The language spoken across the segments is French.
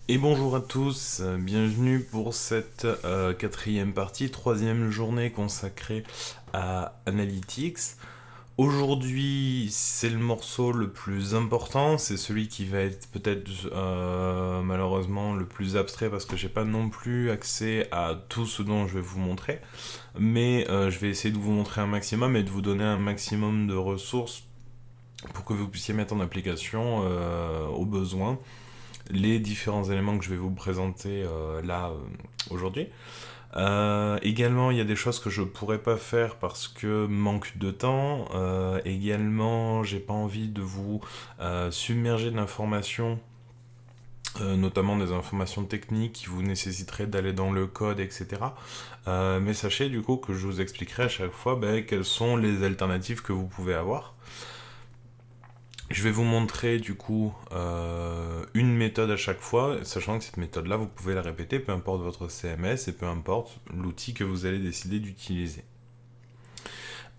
Et bonjour à tous, bienvenue pour cette quatrième partie, troisième journée consacrée à Analytics. Aujourd'hui, c'est le morceau le plus important, c'est celui qui va être peut-être malheureusement le plus abstrait parce que j'ai pas non plus accès à tout ce dont je vais vous montrer, mais je vais essayer de vous montrer un maximum et de vous donner un maximum de ressources pour que vous puissiez mettre en application au besoin les différents éléments que je vais vous présenter aujourd'hui. Également, il y a des choses que je pourrais pas faire parce que manque de temps. Également, j'ai pas envie de vous submerger d'informations, notamment des informations techniques qui vous nécessiteraient d'aller dans le code, etc. Mais sachez du coup que je vous expliquerai à chaque fois quelles sont les alternatives que vous pouvez avoir. Je vais vous montrer du coup une méthode à chaque fois, sachant que cette méthode-là, vous pouvez la répéter, peu importe votre CMS et peu importe l'outil que vous allez décider d'utiliser.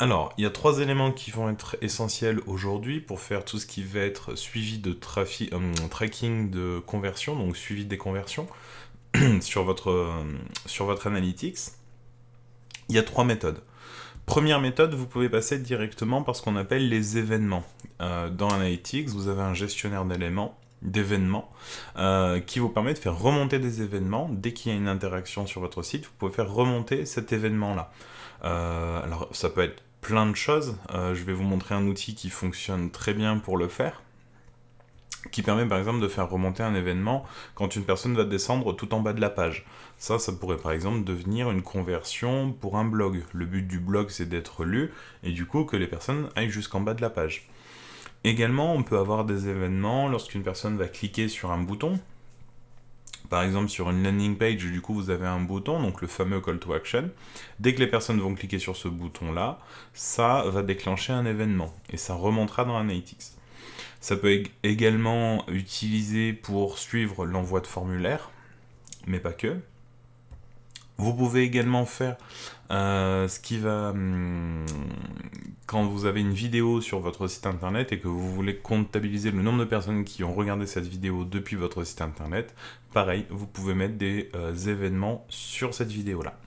Alors, il y a trois éléments qui vont être essentiels aujourd'hui pour faire tout ce qui va être suivi de tracking de conversion, donc suivi des conversions sur votre analytics. Il y a trois méthodes. Première méthode, vous pouvez passer directement par ce qu'on appelle les événements. Dans Analytics, vous avez un gestionnaire d'événements qui vous permet de faire remonter des événements. Dès qu'il y a une interaction sur votre site, vous pouvez faire remonter cet événement-là. Alors, ça peut être plein de choses. Je vais vous montrer un outil qui fonctionne très bien pour le faire, qui permet par exemple de faire remonter un événement quand une personne va descendre tout en bas de la page. Ça pourrait par exemple devenir une conversion pour un blog. Le but du blog, c'est d'être lu, et du coup que les personnes aillent jusqu'en bas de la page. Également, on peut avoir des événements lorsqu'une personne va cliquer sur un bouton. Par exemple, sur une landing page, du coup, vous avez un bouton, donc le fameux call to action. Dès que les personnes vont cliquer sur ce bouton-là, ça va déclencher un événement, et ça remontera dans Analytics. Ça peut également utiliser pour suivre l'envoi de formulaires, mais pas que. Vous pouvez également faire ce qui va... quand vous avez une vidéo sur votre site internet et que vous voulez comptabiliser le nombre de personnes qui ont regardé cette vidéo depuis votre site internet, pareil, vous pouvez mettre des événements sur cette vidéo-là,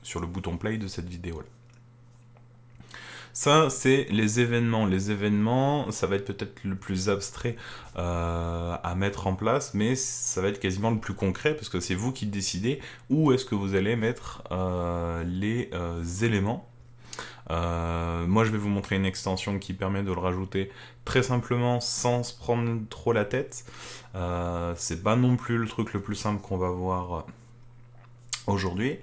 sur le bouton play de cette vidéo-là. Ça, c'est les événements. Les événements, ça va être peut-être le plus abstrait à mettre en place, mais ça va être quasiment le plus concret, parce que c'est vous qui décidez où est-ce que vous allez mettre les éléments. Moi, je vais vous montrer une extension qui permet de le rajouter très simplement, sans se prendre trop la tête. C'est pas non plus le truc le plus simple qu'on va voir aujourd'hui.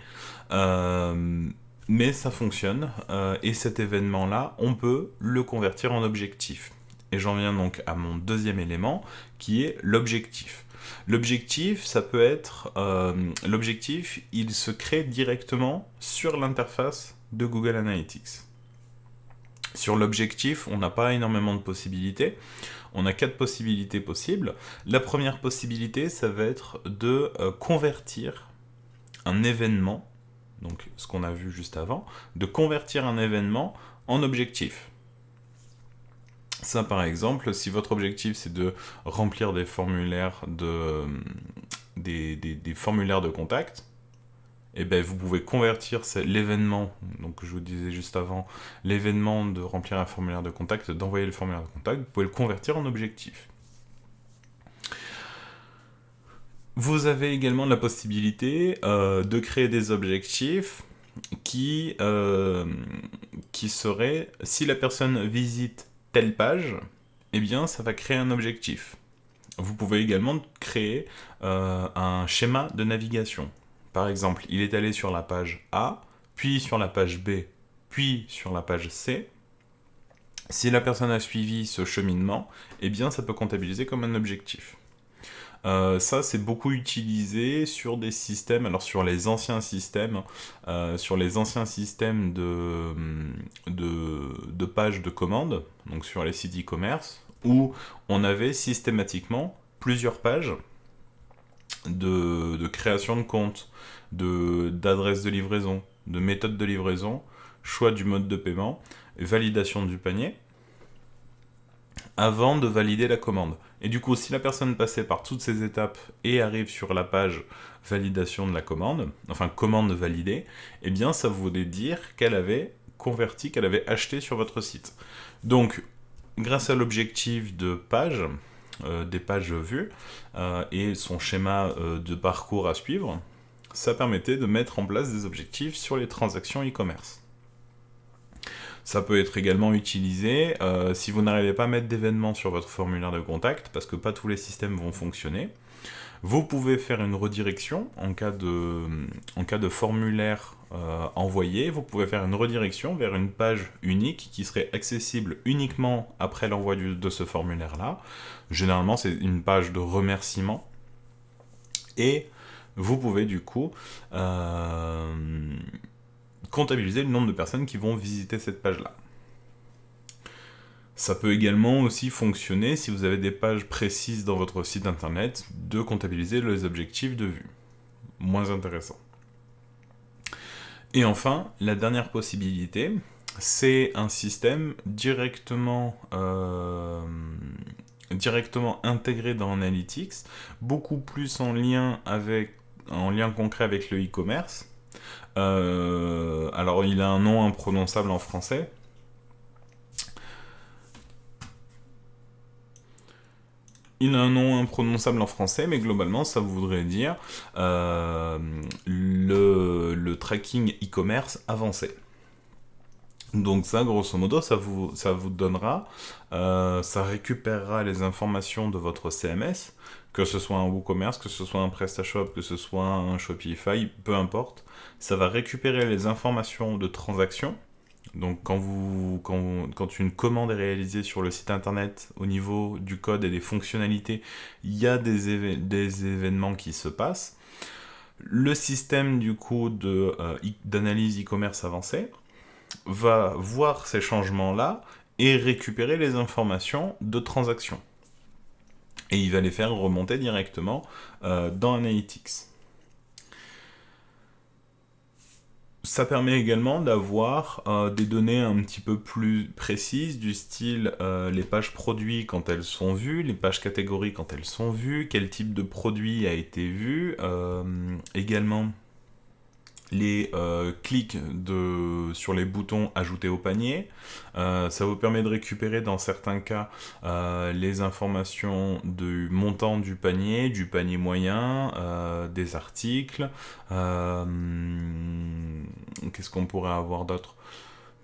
Mais ça fonctionne, et cet événement-là, on peut le convertir en objectif. Et j'en viens donc à mon deuxième élément, qui est l'objectif. L'objectif, ça peut être... l'objectif, il se crée directement sur l'interface de Google Analytics. Sur l'objectif, on n'a pas énormément de possibilités. On a 4 possibilités possibles. La première possibilité, ça va être de convertir un événement, donc ce qu'on a vu juste avant, de convertir un événement en objectif. Ça, par exemple, si votre objectif c'est de remplir des formulaires des formulaires de contact, et ben vous pouvez convertir l'événement, donc je vous disais juste avant, l'événement de remplir un formulaire de contact, d'envoyer le formulaire de contact, vous pouvez le convertir en objectif. Vous avez également la possibilité de créer des objectifs qui seraient, si la personne visite telle page, eh bien ça va créer un objectif. Vous pouvez également créer un schéma de navigation. Par exemple, il est allé sur la page A, puis sur la page B, puis sur la page C. Si la personne a suivi ce cheminement, eh bien ça peut comptabiliser comme un objectif. Ça, c'est beaucoup utilisé sur des systèmes, alors sur les anciens systèmes, de pages de commandes, donc sur les sites e-commerce, où on avait systématiquement plusieurs pages de création de compte, d'adresse de livraison, de méthode de livraison, choix du mode de paiement, validation du panier, avant de valider la commande. Et du coup, si la personne passait par toutes ces étapes et arrive sur la page validation de la commande, enfin commande validée, eh bien ça voulait dire qu'elle avait converti, qu'elle avait acheté sur votre site. Donc, grâce à l'objectif de page, des pages vues, et son schéma de parcours à suivre, ça permettait de mettre en place des objectifs sur les transactions e-commerce. Ça peut être également utilisé si vous n'arrivez pas à mettre d'événements sur votre formulaire de contact, parce que pas tous les systèmes vont fonctionner. Vous pouvez faire une redirection en cas de formulaire envoyé. Vous pouvez faire une redirection vers une page unique qui serait accessible uniquement après l'envoi de ce formulaire-là. Généralement, c'est une page de remerciement. Et vous pouvez du coup comptabiliser le nombre de personnes qui vont visiter cette page-là. Ça peut également aussi fonctionner si vous avez des pages précises dans votre site internet de comptabiliser les objectifs de vue. Moins intéressant. Et enfin, la dernière possibilité, c'est un système directement intégré dans Analytics, beaucoup plus en lien concret avec le e-commerce. Alors, il a un nom imprononçable en français. Il a un nom imprononçable en français, mais globalement, ça voudrait dire le tracking e-commerce avancé. Donc ça, grosso modo, ça vous donnera, ça récupérera les informations de votre CMS, que ce soit un WooCommerce, que ce soit un PrestaShop, que ce soit un Shopify, peu importe. Ça va récupérer les informations de transaction. Donc quand une commande est réalisée sur le site internet, au niveau du code et des fonctionnalités, il y a des événements qui se passent. Le système du coup d'analyse e-commerce avancé va voir ces changements-là et récupérer les informations de transaction. Et il va les faire remonter directement dans Analytics. Ça permet également d'avoir des données un petit peu plus précises, du style les pages produits quand elles sont vues, les pages catégories quand elles sont vues, quel type de produit a été vu, également les clics sur les boutons ajouter au panier. Ça vous permet de récupérer dans certains cas les informations du montant du panier moyen, des articles. Qu'est-ce qu'on pourrait avoir d'autre ?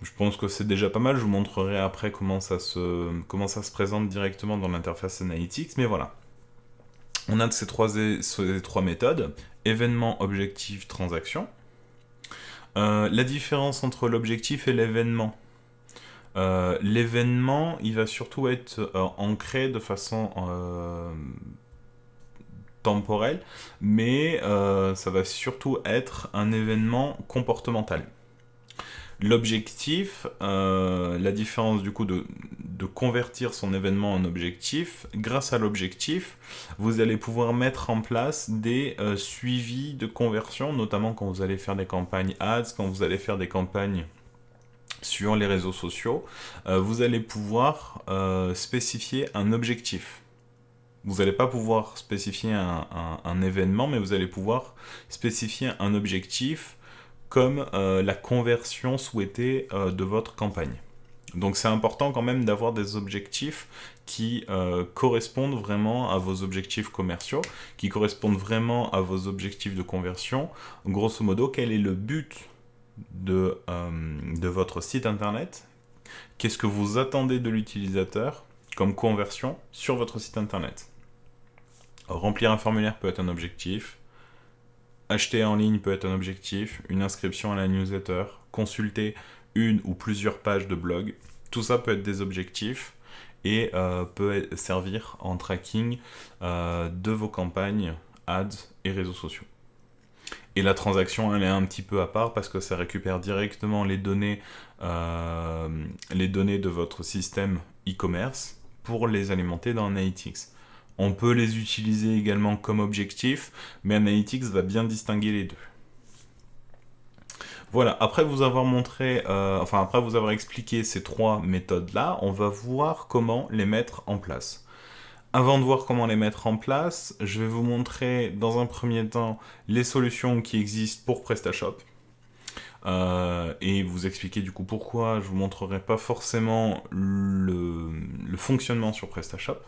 Je pense que c'est déjà pas mal. Je vous montrerai après comment ça se présente directement dans l'interface Analytics. Mais voilà. On a ces trois méthodes. Événement, objectif, transaction. La différence entre l'objectif et l'événement. L'événement, il va surtout être ancré de façon temporelle, mais ça va surtout être un événement comportemental. L'objectif, la différence du coup de convertir son événement en objectif, grâce à l'objectif, vous allez pouvoir mettre en place des suivis de conversion, notamment quand vous allez faire des campagnes ads, quand vous allez faire des campagnes sur les réseaux sociaux, vous allez pouvoir spécifier un objectif. Vous n'allez pas pouvoir spécifier un événement, mais vous allez pouvoir spécifier un objectif comme la conversion souhaitée de votre campagne. Donc c'est important quand même d'avoir des objectifs qui correspondent vraiment à vos objectifs commerciaux, qui correspondent vraiment à vos objectifs de conversion. Grosso modo, quel est le but de votre site internet? Qu'est-ce que vous attendez de l'utilisateur comme conversion sur votre site internet? Remplir un formulaire peut être un objectif. Acheter en ligne peut être un objectif, une inscription à la newsletter, consulter une ou plusieurs pages de blog, tout ça peut être des objectifs et peut servir en tracking de vos campagnes, ads et réseaux sociaux. Et la transaction, elle est un petit peu à part parce que ça récupère directement les données de votre système e-commerce pour les alimenter dans Analytics. On peut les utiliser également comme objectif, mais Analytics va bien distinguer les deux. Voilà, après vous avoir expliqué ces trois méthodes-là, on va voir comment les mettre en place. Avant de voir comment les mettre en place, je vais vous montrer dans un premier temps les solutions qui existent pour PrestaShop. Et vous expliquer du coup pourquoi je vous montrerai pas forcément le fonctionnement sur PrestaShop.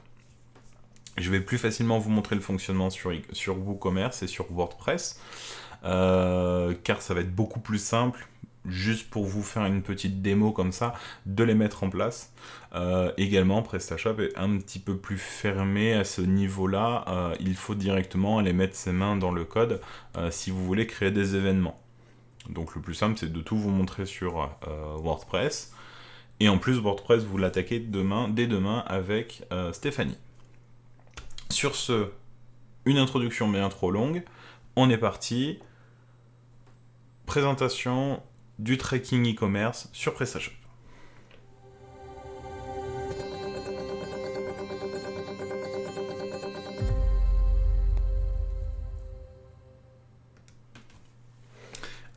Je vais plus facilement vous montrer le fonctionnement sur WooCommerce et sur WordPress, car ça va être beaucoup plus simple, juste pour vous faire une petite démo comme ça, de les mettre en place. Également, PrestaShop est un petit peu plus fermé à ce niveau-là. Il faut directement aller mettre ses mains dans le code si vous voulez créer des événements. Donc le plus simple, c'est de tout vous montrer sur WordPress. Et en plus, WordPress, vous l'attaquez dès demain avec Stéphanie. Sur ce, une introduction bien trop longue. On est parti. Présentation du tracking e-commerce sur PrestaShop.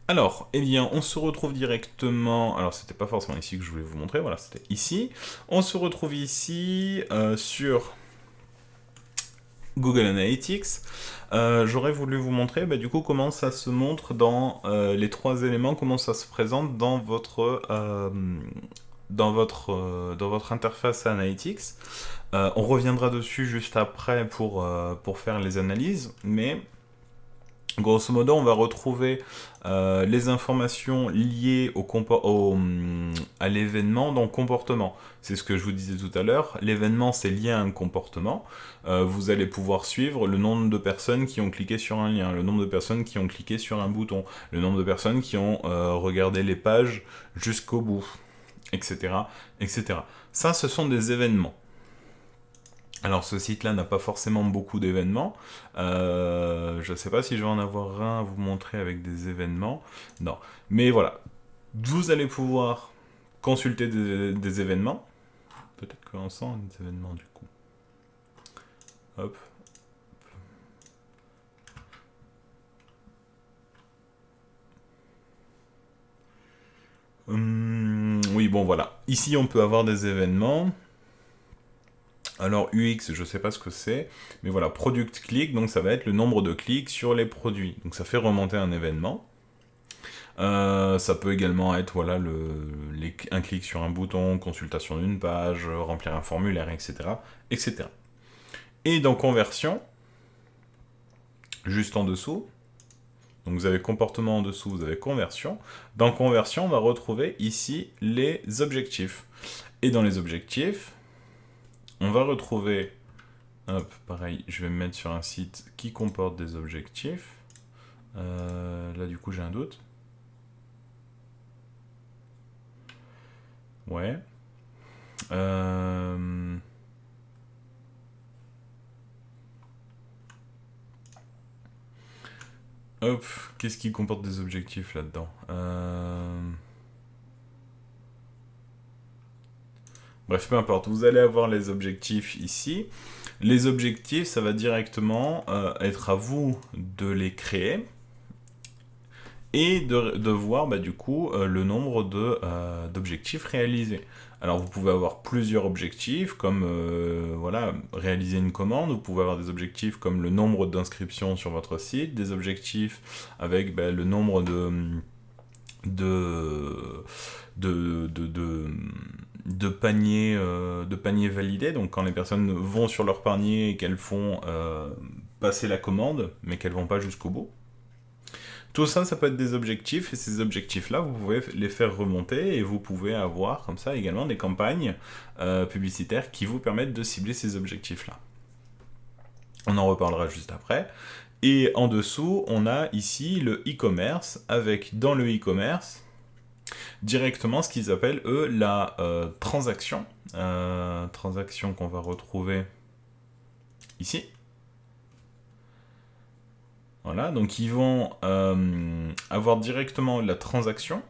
Alors, eh bien, on se retrouve directement... Alors, c'était pas forcément ici que je voulais vous montrer, voilà, c'était ici. On se retrouve ici sur Google Analytics. J'aurais voulu vous montrer, du coup, comment ça se montre dans les trois éléments, comment ça se présente dans votre interface Analytics. On reviendra dessus juste après pour faire les analyses, mais... Grosso modo, on va retrouver les informations liées à l'événement dans comportement. C'est ce que je vous disais tout à l'heure. L'événement, c'est lié à un comportement. Vous allez pouvoir suivre le nombre de personnes qui ont cliqué sur un lien, le nombre de personnes qui ont cliqué sur un bouton, le nombre de personnes qui ont regardé les pages jusqu'au bout, etc., etc. Ça, ce sont des événements. Alors ce site-là n'a pas forcément beaucoup d'événements. Je ne sais pas si je vais en avoir un à vous montrer avec des événements. Non. Mais voilà. Vous allez pouvoir consulter des événements. Peut-être qu'on sent des événements du coup. Hop. Oui, bon voilà. Ici, on peut avoir des événements. Alors UX, je ne sais pas ce que c'est, mais voilà, product click, donc ça va être le nombre de clics sur les produits. Donc ça fait remonter un événement. Ça peut également être voilà, un clic sur un bouton, consultation d'une page, remplir un formulaire, etc., etc. Et dans conversion, juste en dessous, donc vous avez comportement en dessous, vous avez conversion. Dans conversion, on va retrouver ici les objectifs. Et dans les objectifs, on va retrouver, hop, pareil, je vais me mettre sur un site qui comporte des objectifs. Là, du coup, j'ai un doute. Ouais. Hop, qu'est-ce qui comporte des objectifs là-dedans Bref, peu importe, vous allez avoir les objectifs ici. Les objectifs, ça va directement être à vous de les créer et de voir du coup le nombre d'objectifs réalisés. Alors vous pouvez avoir plusieurs objectifs comme voilà, réaliser une commande, vous pouvez avoir des objectifs comme le nombre d'inscriptions sur votre site, des objectifs avec le nombre de paniers validés, donc quand les personnes vont sur leur panier et qu'elles font passer la commande, mais qu'elles vont pas jusqu'au bout. Tout ça, ça peut être des objectifs, et ces objectifs-là, vous pouvez les faire remonter, et vous pouvez avoir comme ça également des campagnes publicitaires qui vous permettent de cibler ces objectifs-là. On en reparlera juste après. Et en dessous, on a ici le e-commerce, avec dans le e-commerce, directement ce qu'ils appellent, eux, la transaction. Transaction qu'on va retrouver ici. Voilà, donc ils vont avoir directement la transaction.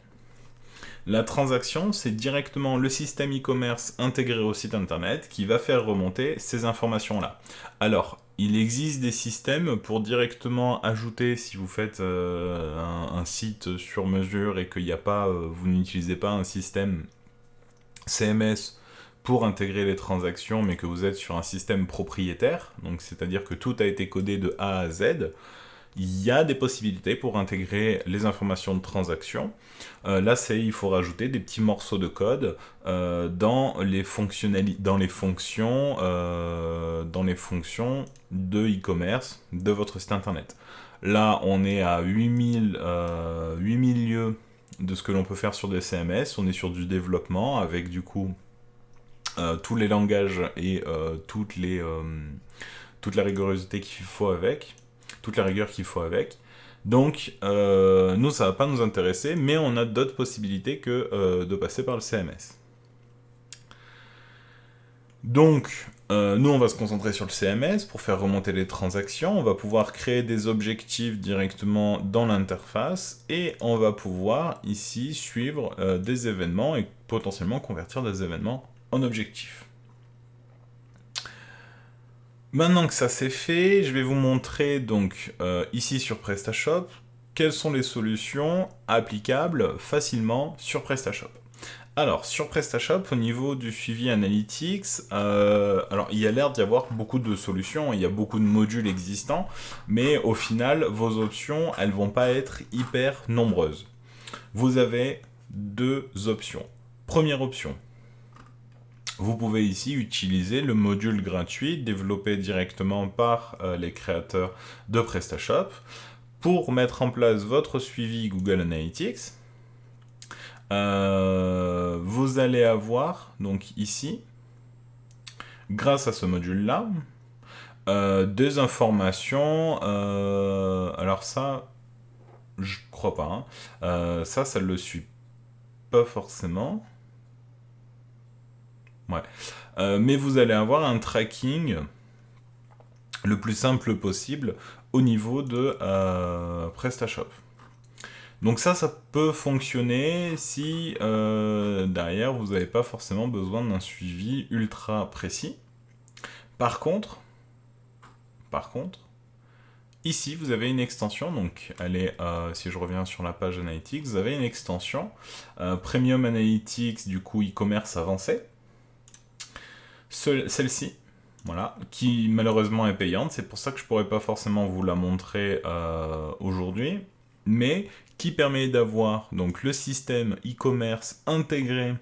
La transaction, c'est directement le système e-commerce intégré au site internet qui va faire remonter ces informations-là. Alors, il existe des systèmes pour directement ajouter, si vous faites un site sur mesure et qu'il n'y a pas, vous n'utilisez pas un système CMS pour intégrer les transactions, mais que vous êtes sur un système propriétaire, donc c'est-à-dire que tout a été codé de A à Z, il y a des possibilités pour intégrer les informations de transaction. Là, il faut rajouter des petits morceaux de code dans les fonctions de e-commerce de votre site internet. Là, on est à 8000 lieux de ce que l'on peut faire sur des CMS. On est sur du développement avec du coup tous les langages et toute la rigorosité qu'il faut avec, toute la rigueur qu'il faut avec. Donc, nous, ça va pas nous intéresser, mais on a d'autres possibilités que de passer par le CMS. Donc, nous, on va se concentrer sur le CMS pour faire remonter les transactions. On va pouvoir créer des objectifs directement dans l'interface et on va pouvoir ici suivre des événements et potentiellement convertir des événements en objectifs. Maintenant que ça c'est fait, je vais vous montrer donc ici sur PrestaShop quelles sont les solutions applicables facilement sur PrestaShop. Alors, sur PrestaShop, au niveau du suivi Analytics, alors il y a l'air d'y avoir beaucoup de solutions, il y a beaucoup de modules existants, mais au final, vos options, elles vont pas être hyper nombreuses. Vous avez deux options. Première option, vous pouvez ici utiliser le module gratuit développé directement par les créateurs de PrestaShop pour mettre en place votre suivi Google Analytics. Vous allez avoir, donc ici, grâce à ce module-là, des informations. Alors ça, je crois pas. Hein. Ça le suit pas forcément. Ouais. Mais vous allez avoir un tracking le plus simple possible au niveau de PrestaShop. Donc ça peut fonctionner si derrière vous n'avez pas forcément besoin d'un suivi ultra précis. Par contre, ici vous avez une extension, donc si je reviens sur la page Analytics, vous avez une extension Premium Analytics, du coup e-commerce avancé. Celle-ci, voilà, qui malheureusement est payante, c'est pour ça que je pourrais pas forcément vous la montrer aujourd'hui, mais qui permet d'avoir donc le système e-commerce intégré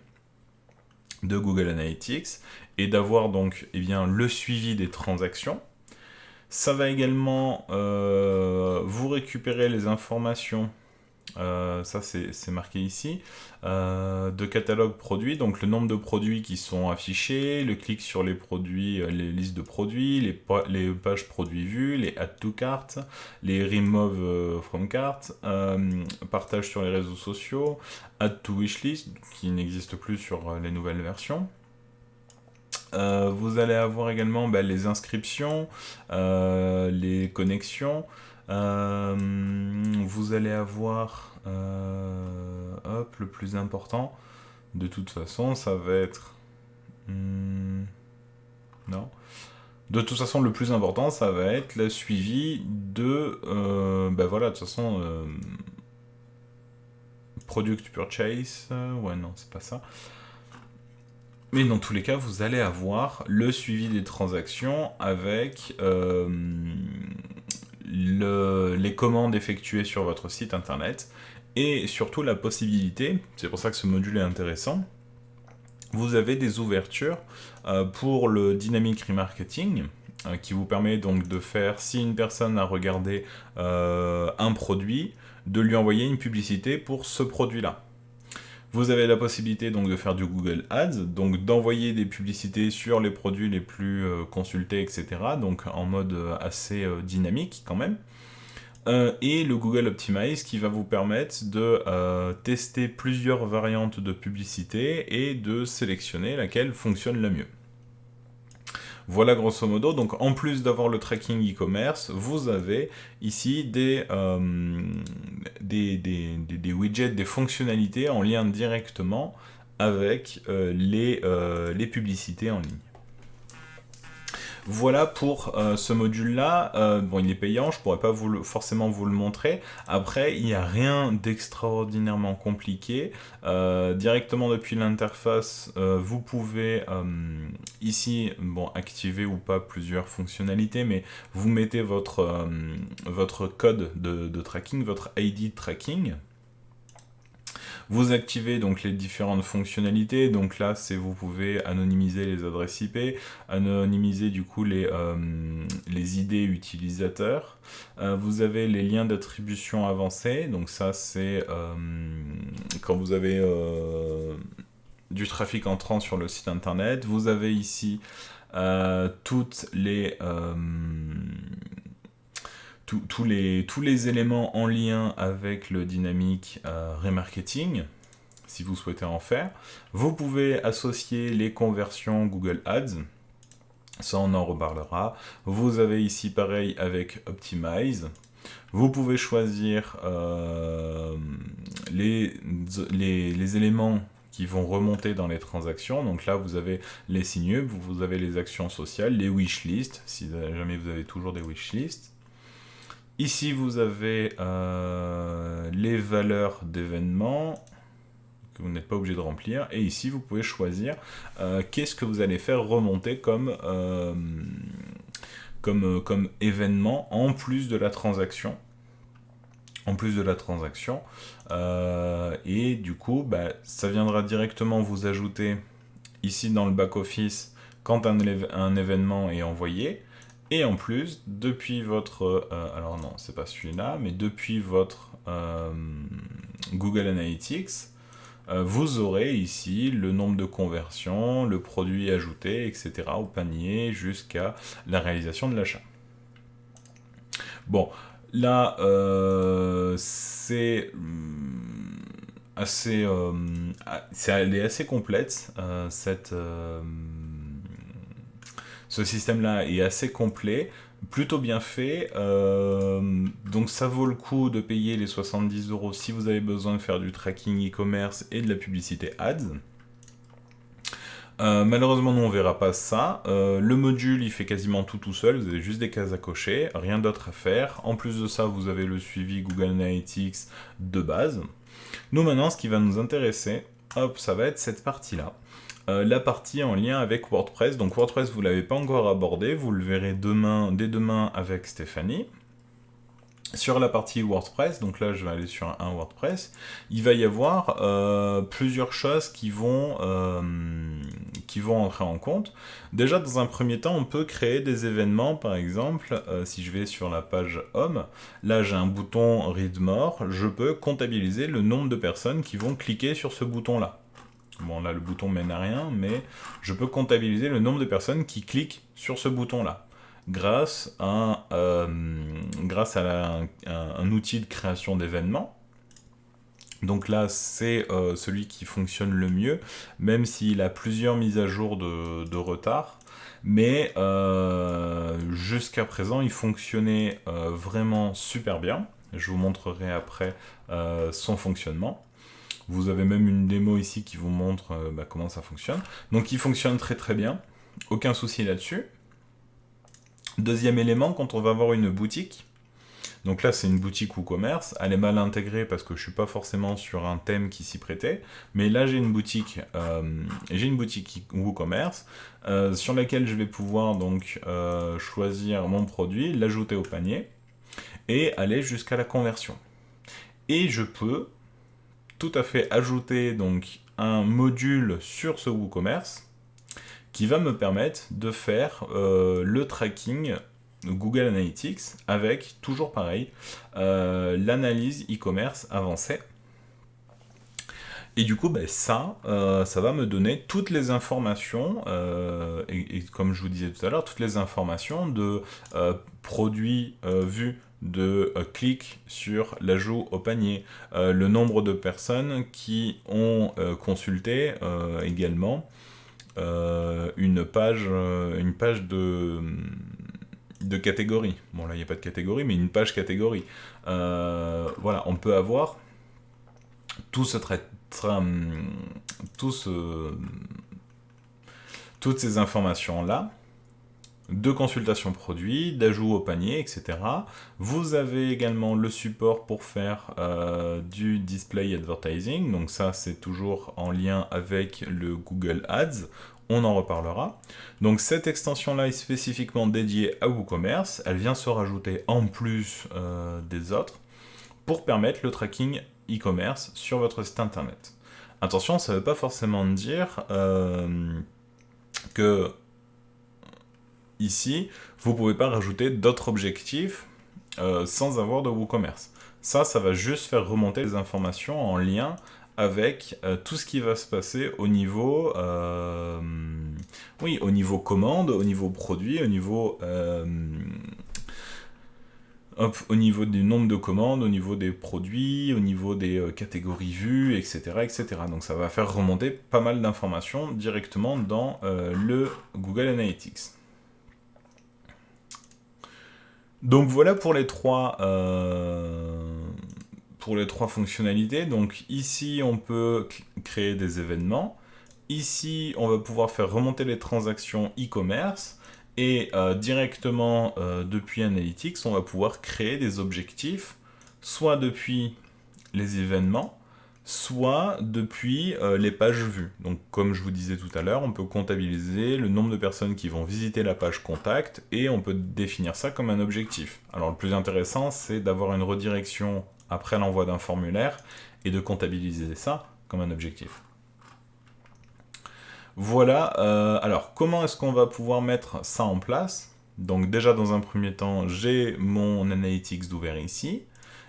de Google Analytics et d'avoir donc le suivi des transactions. Ça va également vous récupérer les informations, ça c'est marqué ici, de catalogue produits, donc le nombre de produits qui sont affichés, le clic sur les produits, les listes de produits, les pages produits vues, les add to cart, les remove from cart, partage sur les réseaux sociaux, add to wishlist, qui n'existe plus sur les nouvelles versions. Vous allez avoir également les inscriptions, les connexions. Vous allez avoir le plus important de toute façon ça va être non, de toute façon le plus important ça va être le suivi de voilà, de toute façon product purchase, ouais non c'est pas ça, mais dans tous les cas vous allez avoir le suivi des transactions avec les commandes effectuées sur votre site internet et surtout la possibilité, c'est pour ça que ce module est intéressant, vous avez des ouvertures pour le dynamic remarketing qui vous permet donc de faire, si une personne a regardé un produit, de lui envoyer une publicité pour ce produit-là. Vous avez la possibilité donc de faire du Google Ads, donc d'envoyer des publicités sur les produits les plus consultés, etc. Donc en mode assez dynamique quand même. Et le Google Optimize qui va vous permettre de tester plusieurs variantes de publicité et de sélectionner laquelle fonctionne le mieux. Voilà grosso modo, donc en plus d'avoir le tracking e-commerce, vous avez ici des widgets, des fonctionnalités en lien directement avec les publicités en ligne. Voilà pour ce module-là. Bon, il est payant, je pourrais pas forcément vous le montrer. Après, il n'y a rien d'extraordinairement compliqué. Directement depuis l'interface, vous pouvez ici, bon, activer ou pas plusieurs fonctionnalités, mais vous mettez votre code de tracking, votre ID de tracking. Vous activez donc les différentes fonctionnalités, donc là c'est vous pouvez anonymiser les adresses IP, anonymiser du coup les ID utilisateurs. Vous avez les liens d'attribution avancés, donc ça c'est quand vous avez du trafic entrant sur le site internet. Vous avez ici toutes les tous les éléments en lien avec le dynamique remarketing, si vous souhaitez en faire. Vous pouvez associer les conversions Google Ads, ça on en reparlera. Vous avez ici pareil avec Optimize. Vous pouvez choisir les éléments qui vont remonter dans les transactions. Donc là, vous avez les signes, vous avez les actions sociales, les wishlists, si jamais vous avez toujours des wishlists. Ici, vous avez les valeurs d'événements que vous n'êtes pas obligé de remplir. Et ici, vous pouvez choisir qu'est-ce que vous allez faire remonter comme événement en plus de la transaction. Et du coup, ça viendra directement vous ajouter ici dans le back-office quand un événement est envoyé. Et en plus, depuis votre... alors non, c'est pas celui-là, mais depuis votre Google Analytics, vous aurez ici le nombre de conversions, le produit ajouté, etc. au panier jusqu'à la réalisation de l'achat. Bon, là, elle est assez complète, ce système-là est assez complet, plutôt bien fait, donc ça vaut le coup de payer les 70 € si vous avez besoin de faire du tracking e-commerce et de la publicité ads. Malheureusement, nous on verra pas ça. Le module, il fait quasiment tout seul. Vous avez juste des cases à cocher, rien d'autre à faire. En plus de ça, vous avez le suivi Google Analytics de base. Nous maintenant, ce qui va nous intéresser, hop, ça va être cette partie-là. La partie en lien avec WordPress. Donc WordPress, vous ne l'avez pas encore abordé, vous le verrez dès demain avec Stéphanie. Sur la partie WordPress, donc là je vais aller sur un WordPress, il va y avoir plusieurs choses qui vont entrer en compte. Déjà dans un premier temps, on peut créer des événements, par exemple, si je vais sur la page Home, là j'ai un bouton Read More, je peux comptabiliser le nombre de personnes qui vont cliquer sur ce bouton-là. Bon là le bouton mène à rien, mais je peux comptabiliser le nombre de personnes qui cliquent sur ce bouton-là grâce à un outil de création d'événements. Donc là, c'est celui qui fonctionne le mieux, même s'il a plusieurs mises à jour de retard. Mais jusqu'à présent, il fonctionnait vraiment super bien. Je vous montrerai après son fonctionnement. Vous avez même une démo ici qui vous montre comment ça fonctionne. Donc il fonctionne très très bien, aucun souci là-dessus. Deuxième élément, quand on va avoir une boutique, donc là c'est une boutique WooCommerce, elle est mal intégrée parce que je suis pas forcément sur un thème qui s'y prêtait, mais là j'ai une boutique WooCommerce sur laquelle je vais pouvoir donc choisir mon produit, l'ajouter au panier et aller jusqu'à la conversion. Et je peux tout à fait ajouter donc un module sur ce WooCommerce qui va me permettre de faire le tracking Google Analytics avec, toujours pareil, l'analyse e-commerce avancée. Et du coup, ça va me donner toutes les informations, et comme je vous disais tout à l'heure, toutes les informations de produits vus, de clics sur l'ajout au panier, le nombre de personnes qui ont consulté également une page de catégorie. Bon là il n'y a pas de catégorie, mais une page catégorie. Voilà, on peut avoir toutes ces informations là de consultation produit, d'ajout au panier, etc. Vous avez également le support pour faire du display advertising, donc ça c'est toujours en lien avec le Google Ads, on en reparlera. Donc cette extension-là est spécifiquement dédiée à WooCommerce, elle vient se rajouter en plus des autres, pour permettre le tracking e-commerce sur votre site internet. Attention, ça ne veut pas forcément dire que ici, vous ne pouvez pas rajouter d'autres objectifs sans avoir de WooCommerce. Ça va juste faire remonter les informations en lien avec tout ce qui va se passer au niveau, au niveau commande, au niveau produit, au niveau du nombre de commandes, au niveau des produits, au niveau des catégories vues, etc., etc. Donc ça va faire remonter pas mal d'informations directement dans le Google Analytics. Donc voilà pour les trois fonctionnalités. Donc ici on peut créer des événements. Ici on va pouvoir faire remonter les transactions e-commerce. Et directement depuis Analytics, on va pouvoir créer des objectifs, soit depuis les événements, soit depuis les pages vues. Donc comme je vous disais tout à l'heure, on peut comptabiliser le nombre de personnes qui vont visiter la page contact et on peut définir ça comme un objectif. Alors le plus intéressant, c'est d'avoir une redirection après l'envoi d'un formulaire et de comptabiliser ça comme un objectif. Voilà, alors comment est-ce qu'on va pouvoir mettre ça en place? Donc déjà dans un premier temps, j'ai mon Analytics ouvert ici,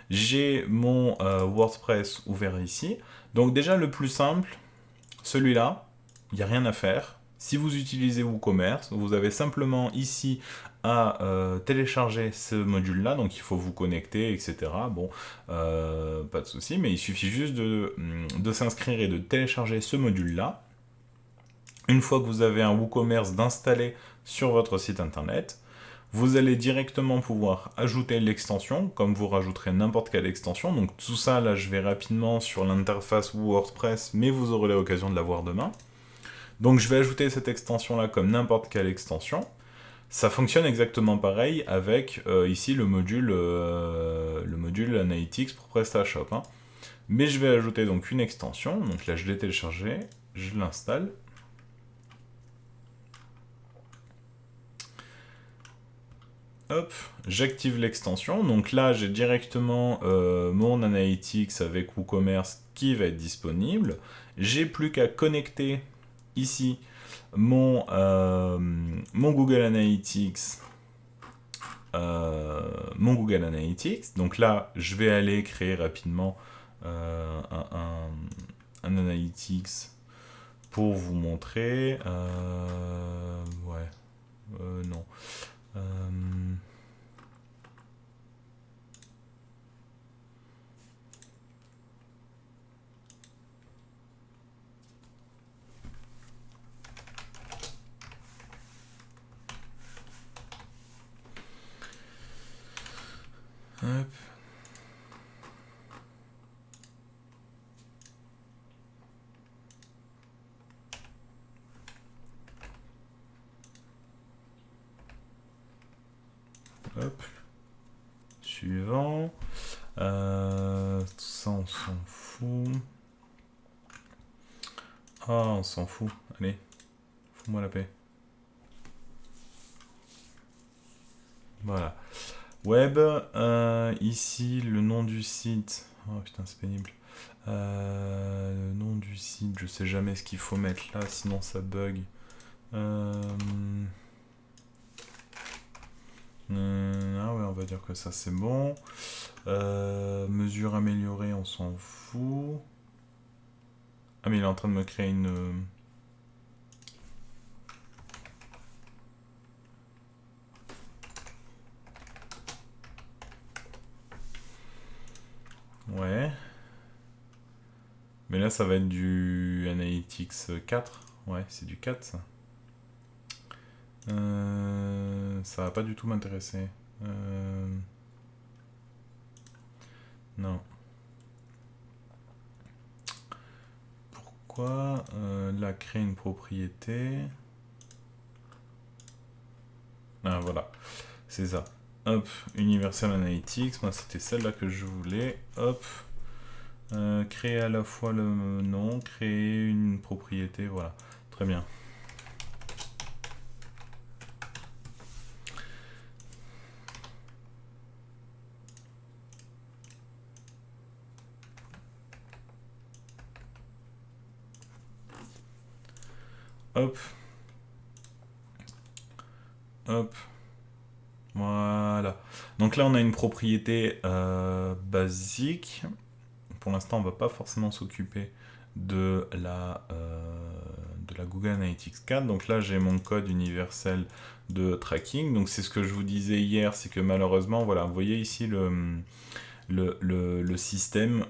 j'ai mon WordPress ouvert ici. Donc déjà le plus simple, celui-là, il n'y a rien à faire. Si vous utilisez WooCommerce, vous avez simplement ici à télécharger ce module-là, donc il faut vous connecter, etc. Bon, pas de souci, mais il suffit juste de s'inscrire et de télécharger ce module-là. Une fois que vous avez un WooCommerce d'installer sur votre site internet, vous allez directement pouvoir ajouter l'extension, comme vous rajouterez n'importe quelle extension. Donc tout ça, là, je vais rapidement sur l'interface WordPress, mais vous aurez l'occasion de la voir demain. Donc je vais ajouter cette extension-là comme n'importe quelle extension. Ça fonctionne exactement pareil avec ici le module Analytics pour PrestaShop. Hein. Mais je vais ajouter donc une extension. Donc là, je l'ai téléchargée, je l'installe. Hop, j'active l'extension. Donc là, j'ai directement mon Analytics avec WooCommerce qui va être disponible. J'ai plus qu'à connecter ici mon Google Analytics. Donc là, je vais aller créer rapidement un Analytics pour vous montrer. Non. Hop. Hop. Suivant. Tout ça, on s'en fout. Ah, on s'en fout. Allez, fous-moi la paix. Voilà. Web, ici, le nom du site. Oh putain, c'est pénible. Le nom du site, je sais jamais ce qu'il faut mettre là, sinon ça bug. Ah ouais, on va dire que ça c'est bon. Mesure améliorée, on s'en fout. Ah mais il est en train de me créer une... Ouais. Mais là ça va être du Analytics 4. Ouais, c'est du 4 ça. Ça va pas du tout m'intéresser. Non. Pourquoi là créer une propriété? Ah, voilà, c'est ça. Hop, Universal Analytics, moi c'était celle-là que je voulais. Hop, créer à la fois le nom, créer une propriété, voilà. Très bien. Hop. Hop. Voilà. Donc là, on a une propriété basique. Pour l'instant, on va pas forcément s'occuper de la Google Analytics 4. Donc là, j'ai mon code universel de tracking. Donc c'est ce que je vous disais hier, c'est que malheureusement, voilà, vous voyez ici le système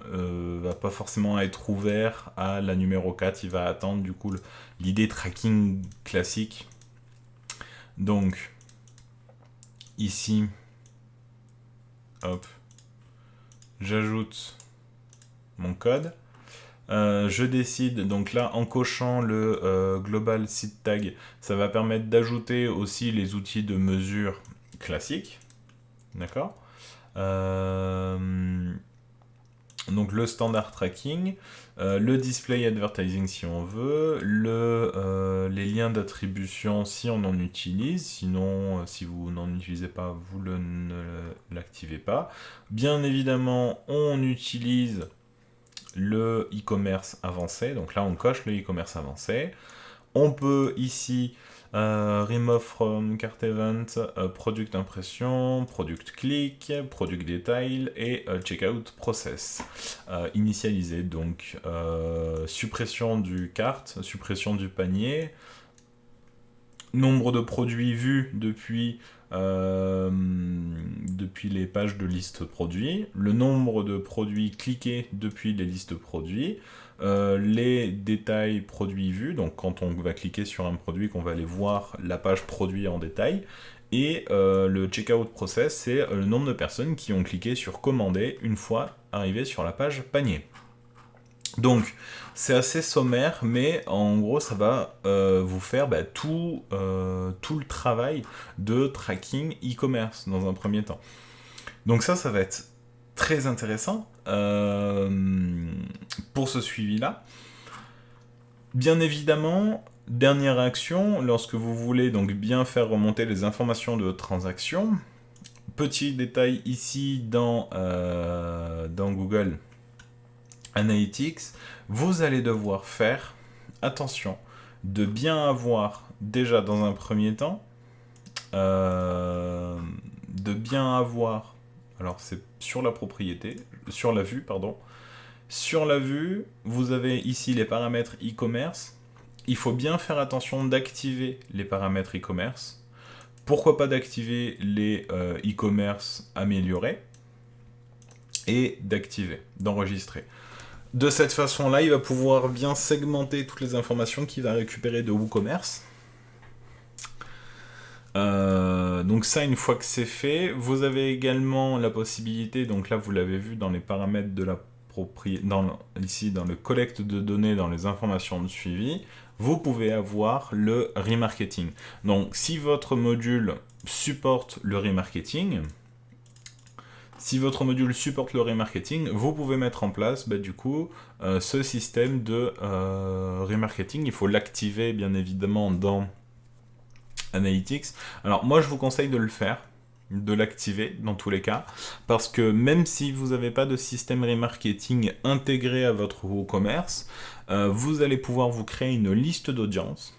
va pas forcément être ouvert à la numéro 4. Il va attendre du coup l'idée tracking classique. Donc ici, hop, j'ajoute mon code. Je décide, donc là, en cochant le Global Seed Tag, ça va permettre d'ajouter aussi les outils de mesure classiques. D'accord. Donc le standard tracking, le display advertising si on veut, les liens d'attribution si on en utilise, sinon si vous n'en utilisez pas, vous ne l'activez pas. Bien évidemment, on utilise le e-commerce avancé, donc là on coche le e-commerce avancé. On peut ici remove from cart event, product impression, product click, product detail et checkout process. Initialiser donc suppression du cart, suppression du panier, nombre de produits vus depuis les pages de liste produits, le nombre de produits cliqués depuis les listes produits, les détails produits vus, donc quand on va cliquer sur un produit, qu'on va aller voir la page produit en détail, et le checkout process, c'est le nombre de personnes qui ont cliqué sur commander une fois arrivé sur la page panier. Donc, c'est assez sommaire, mais en gros, ça va vous faire tout le travail de tracking e-commerce dans un premier temps. Donc ça va être très intéressant pour ce suivi-là. Bien évidemment, dernière action, lorsque vous voulez donc bien faire remonter les informations de transaction, petit détail ici dans Google Analytics, vous allez devoir faire attention de bien avoir déjà dans un premier temps, de bien avoir, alors c'est sur la propriété, sur la vue, pardon, sur la vue, vous avez ici les paramètres e-commerce, il faut bien faire attention d'activer les paramètres e-commerce, pourquoi pas d'activer les e-commerce améliorés, et d'activer, d'enregistrer. De cette façon-là, il va pouvoir bien segmenter toutes les informations qu'il va récupérer de WooCommerce. Donc ça, une fois que c'est fait, vous avez également la possibilité, donc là vous l'avez vu dans les paramètres de la propriété, ici dans le collecte de données, dans les informations de suivi, vous pouvez avoir le remarketing. Donc si votre module supporte le remarketing, vous pouvez mettre en place du coup ce système de remarketing. Il faut l'activer bien évidemment dans Analytics. Alors moi je vous conseille de le faire, de l'activer dans tous les cas, parce que même si vous n'avez pas de système remarketing intégré à votre WooCommerce, vous allez pouvoir vous créer une liste d'audience.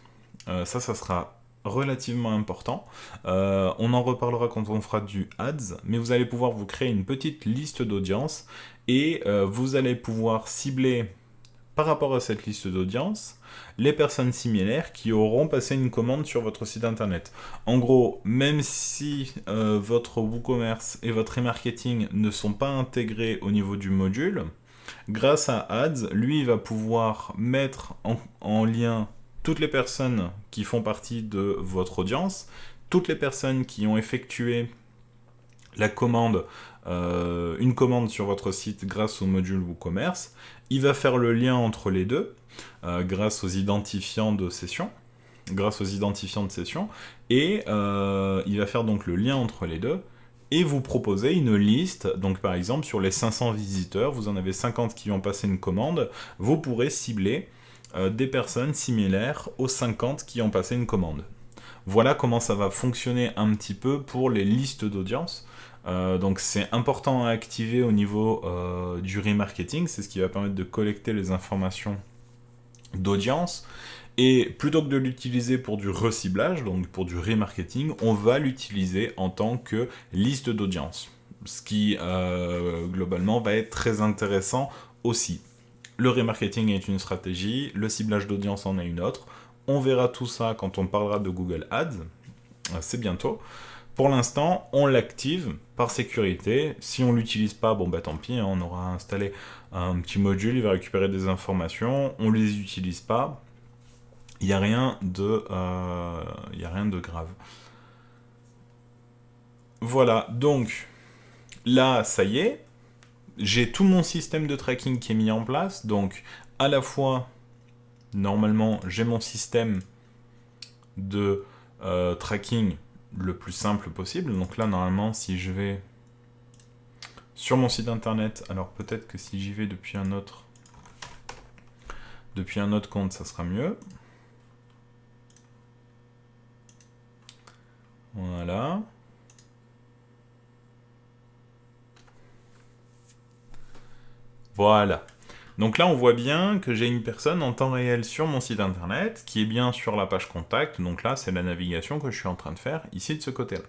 Ça sera relativement important. On en reparlera quand on fera du ads, mais vous allez pouvoir vous créer une petite liste d'audience et vous allez pouvoir cibler par rapport à cette liste d'audience les personnes similaires qui auront passé une commande sur votre site internet. En gros, même si votre WooCommerce et votre remarketing ne sont pas intégrés au niveau du module, grâce à Ads, lui il va pouvoir mettre en lien toutes les personnes qui font partie de votre audience, toutes les personnes qui ont effectué la commande, une commande sur votre site grâce au module WooCommerce. Il va faire le lien entre les deux grâce aux identifiants de session. grâce aux identifiants de session, et il va faire donc le lien entre les deux, et vous proposer une liste. Donc par exemple, sur les 500 visiteurs, vous en avez 50 qui ont passé une commande, vous pourrez cibler des personnes similaires aux 50 qui ont passé une commande. Voilà comment ça va fonctionner un petit peu pour les listes d'audience. Donc c'est important à activer au niveau du remarketing, c'est ce qui va permettre de collecter les informations d'audience. Et plutôt que de l'utiliser pour du reciblage, donc pour du remarketing, on va l'utiliser en tant que liste d'audience. Ce qui, globalement, va être très intéressant aussi. Le remarketing est une stratégie, le ciblage d'audience en est une autre. On verra tout ça quand on parlera de Google Ads. C'est bientôt. Pour l'instant, on l'active par sécurité. Si on ne l'utilise pas, bon bah tant pis, on aura installé un petit module, il va récupérer des informations, on ne les utilise pas. Il n'y a rien de grave. Voilà, donc là, ça y est, j'ai tout mon système de tracking qui est mis en place. Donc, à la fois, normalement, j'ai mon système de tracking le plus simple possible. Donc là, normalement, si je vais sur mon site internet, alors peut-être que si j'y vais depuis un autre compte, ça sera mieux. Voilà. Voilà. Donc là, on voit bien que j'ai une personne en temps réel sur mon site internet, qui est bien sur la page contact. Donc là, c'est la navigation que je suis en train de faire ici de ce côté-là.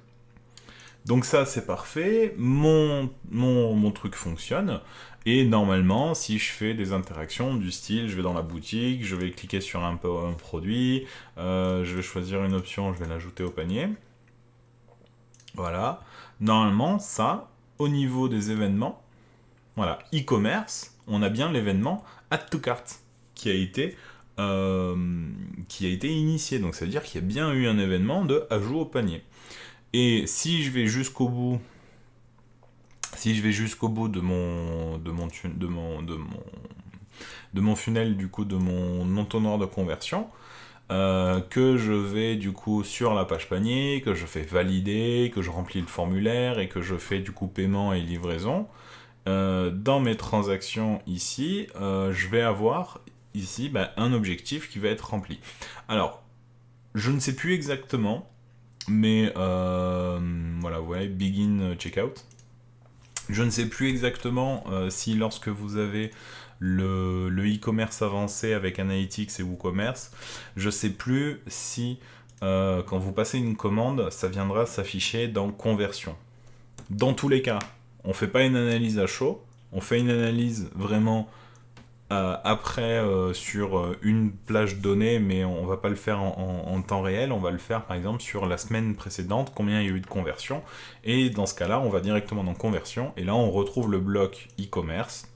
Donc ça, c'est parfait. Mon truc fonctionne. Et normalement, si je fais des interactions du style, je vais dans la boutique, je vais cliquer sur un produit, je vais choisir une option, je vais l'ajouter au panier. Voilà. Normalement, ça, au niveau des événements, voilà, e-commerce, on a bien l'événement Add to Cart qui a été initié. Donc ça veut dire qu'il y a bien eu un événement de ajout au panier. Et si je vais jusqu'au bout, de mon funnel, du coup, de mon entonnoir de conversion, que je vais du coup sur la page panier, que je fais valider, que je remplis le formulaire et que je fais du coup paiement et livraison, dans mes transactions ici, je vais avoir ici un objectif qui va être rempli. Alors, je ne sais plus exactement, mais voilà, vous voyez, begin checkout. Je ne sais plus exactement si lorsque vous avez le e-commerce avancé avec Analytics et WooCommerce, je ne sais plus si quand vous passez une commande, ça viendra s'afficher dans conversion. Dans tous les cas, on ne fait pas une analyse à chaud, on fait une analyse vraiment après sur une plage donnée, mais on ne va pas le faire en temps réel, on va le faire par exemple sur la semaine précédente, combien il y a eu de conversion, et dans ce cas-là, on va directement dans conversion, et là on retrouve le bloc e-commerce,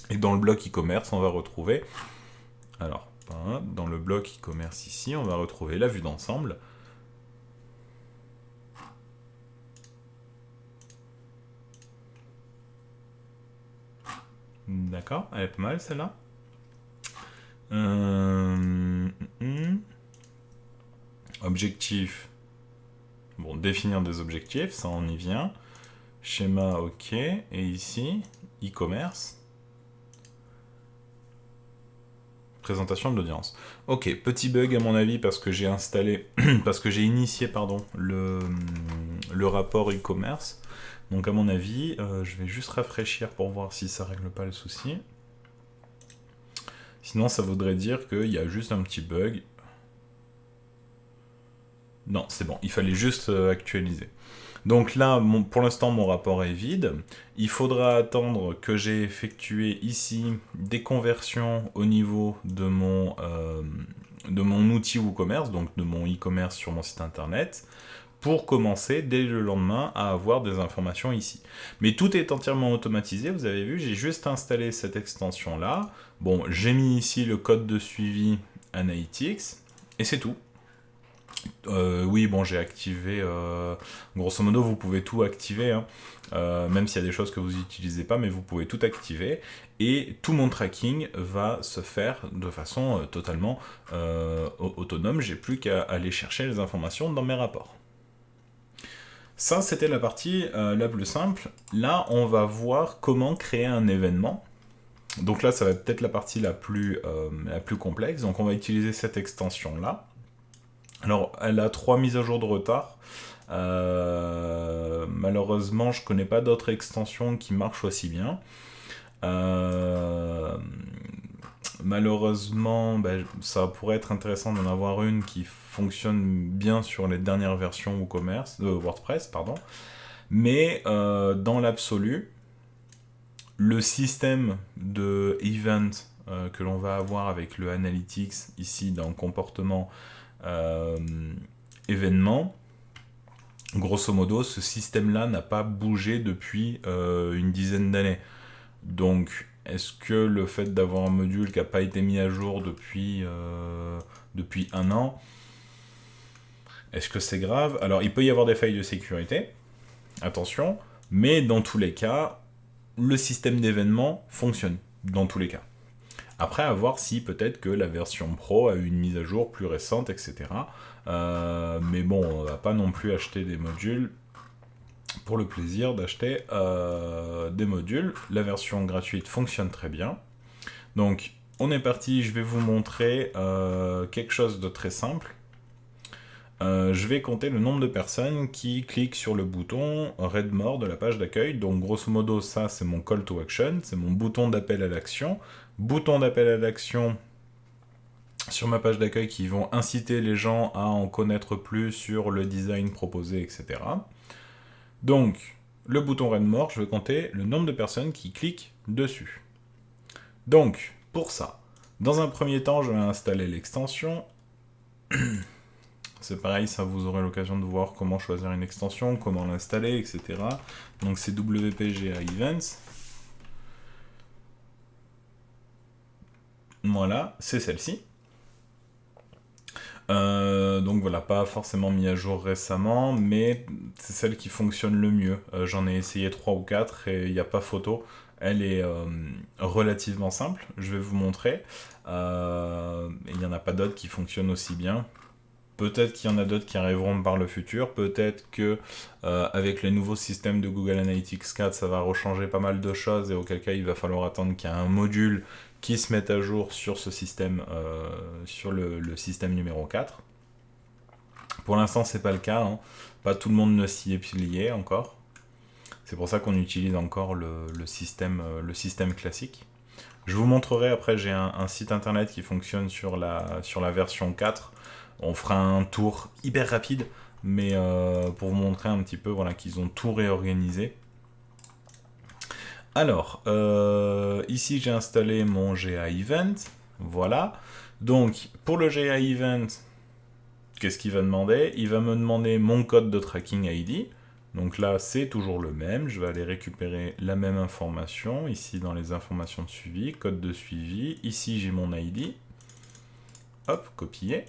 et dans le bloc e-commerce, on va retrouver, alors, dans le bloc e-commerce ici, on va retrouver la vue d'ensemble. D'accord, elle est pas mal celle-là. Objectif. Bon, définir des objectifs, ça on y vient. Schéma, ok. Et ici, e-commerce. Présentation de l'audience. Ok, petit bug à mon avis parce que j'ai installé, parce que j'ai initié, pardon, le rapport e-commerce. Donc à mon avis, je vais juste rafraîchir pour voir si ça règle pas le souci. Sinon, ça voudrait dire qu'il y a juste un petit bug. Non, c'est bon, il fallait juste actualiser. Donc là, pour l'instant, mon rapport est vide. Il faudra attendre que j'ai effectué ici des conversions au niveau de mon outil WooCommerce, donc de mon e-commerce sur mon site internet, pour commencer dès le lendemain à avoir des informations ici. Mais tout est entièrement automatisé, vous avez vu, j'ai juste installé cette extension-là. Bon, j'ai mis ici le code de suivi Analytics, et c'est tout. Oui, bon, j'ai activé. Grosso modo, vous pouvez tout activer, hein. Même s'il y a des choses que vous n'utilisez pas, mais vous pouvez tout activer. Et tout mon tracking va se faire de façon totalement autonome. J'ai plus qu'à aller chercher les informations dans mes rapports. Ça, c'était la partie la plus simple. Là, on va voir comment créer un événement. Donc là, ça va peut-être la partie la plus complexe. Donc on va utiliser cette extension-là. Alors, elle a 3 mises à jour de retard. Malheureusement, je connais pas d'autres extensions qui marchent aussi bien. Euh, Malheureusement, ben, ça pourrait être intéressant d'en avoir une qui fonctionne bien sur les dernières versions WordPress, pardon. Mais dans l'absolu, le système de event que l'on va avoir avec le analytics ici dans comportement événement, grosso modo, ce système-là n'a pas bougé depuis une dizaine d'années. Donc, est-ce que le fait d'avoir un module qui n'a pas été mis à jour depuis 1 an, est-ce que c'est grave? Alors, il peut y avoir des failles de sécurité, attention, mais dans tous les cas, le système d'événement fonctionne, dans tous les cas. Après, à voir si peut-être que la version Pro a eu une mise à jour plus récente, etc. Mais bon, on va pas non plus acheter des modules pour le plaisir d'acheter des modules. La version gratuite fonctionne très bien. Donc, on est parti, je vais vous montrer quelque chose de très simple. Je vais compter le nombre de personnes qui cliquent sur le bouton Read More de la page d'accueil. Donc, grosso modo, ça, c'est mon call to action, c'est mon bouton d'appel à l'action. Bouton d'appel à l'action sur ma page d'accueil qui vont inciter les gens à en connaître plus sur le design proposé, etc. Donc, le bouton Read More, je vais compter le nombre de personnes qui cliquent dessus. Donc, pour ça, dans un premier temps, je vais installer l'extension. C'est pareil, ça vous aurez l'occasion de voir comment choisir une extension, comment l'installer, etc. Donc c'est WPGA Events. Voilà, c'est celle-ci. Donc voilà, pas forcément mis à jour récemment, mais c'est celle qui fonctionne le mieux. J'en ai essayé 3 ou 4 et il n'y a pas photo. Elle est relativement simple, je vais vous montrer. Il n'y en a pas d'autres qui fonctionnent aussi bien. Peut-être qu'il y en a d'autres qui arriveront par le futur. Peut-être que avec les nouveaux systèmes de Google Analytics 4, ça va rechanger pas mal de choses et auquel cas il va falloir attendre qu'il y ait un module qui se mette à jour sur ce système, sur le système numéro 4. Pour l'instant, c'est pas le cas, hein. Pas tout le monde ne s'y est plié encore. C'est pour ça qu'on utilise encore le système classique. Je vous montrerai après, j'ai un site internet qui fonctionne sur la version 4. On fera un tour hyper rapide, mais pour vous montrer un petit peu voilà, qu'ils ont tout réorganisé. Alors, ici j'ai installé mon GA Event. Voilà. Donc, pour le GA Event, qu'est-ce qu'il va demander? Il va me demander mon code de tracking ID. Donc là, c'est toujours le même. Je vais aller récupérer la même information. Ici, dans les informations de suivi, code de suivi. Ici, j'ai mon ID. Hop, copier.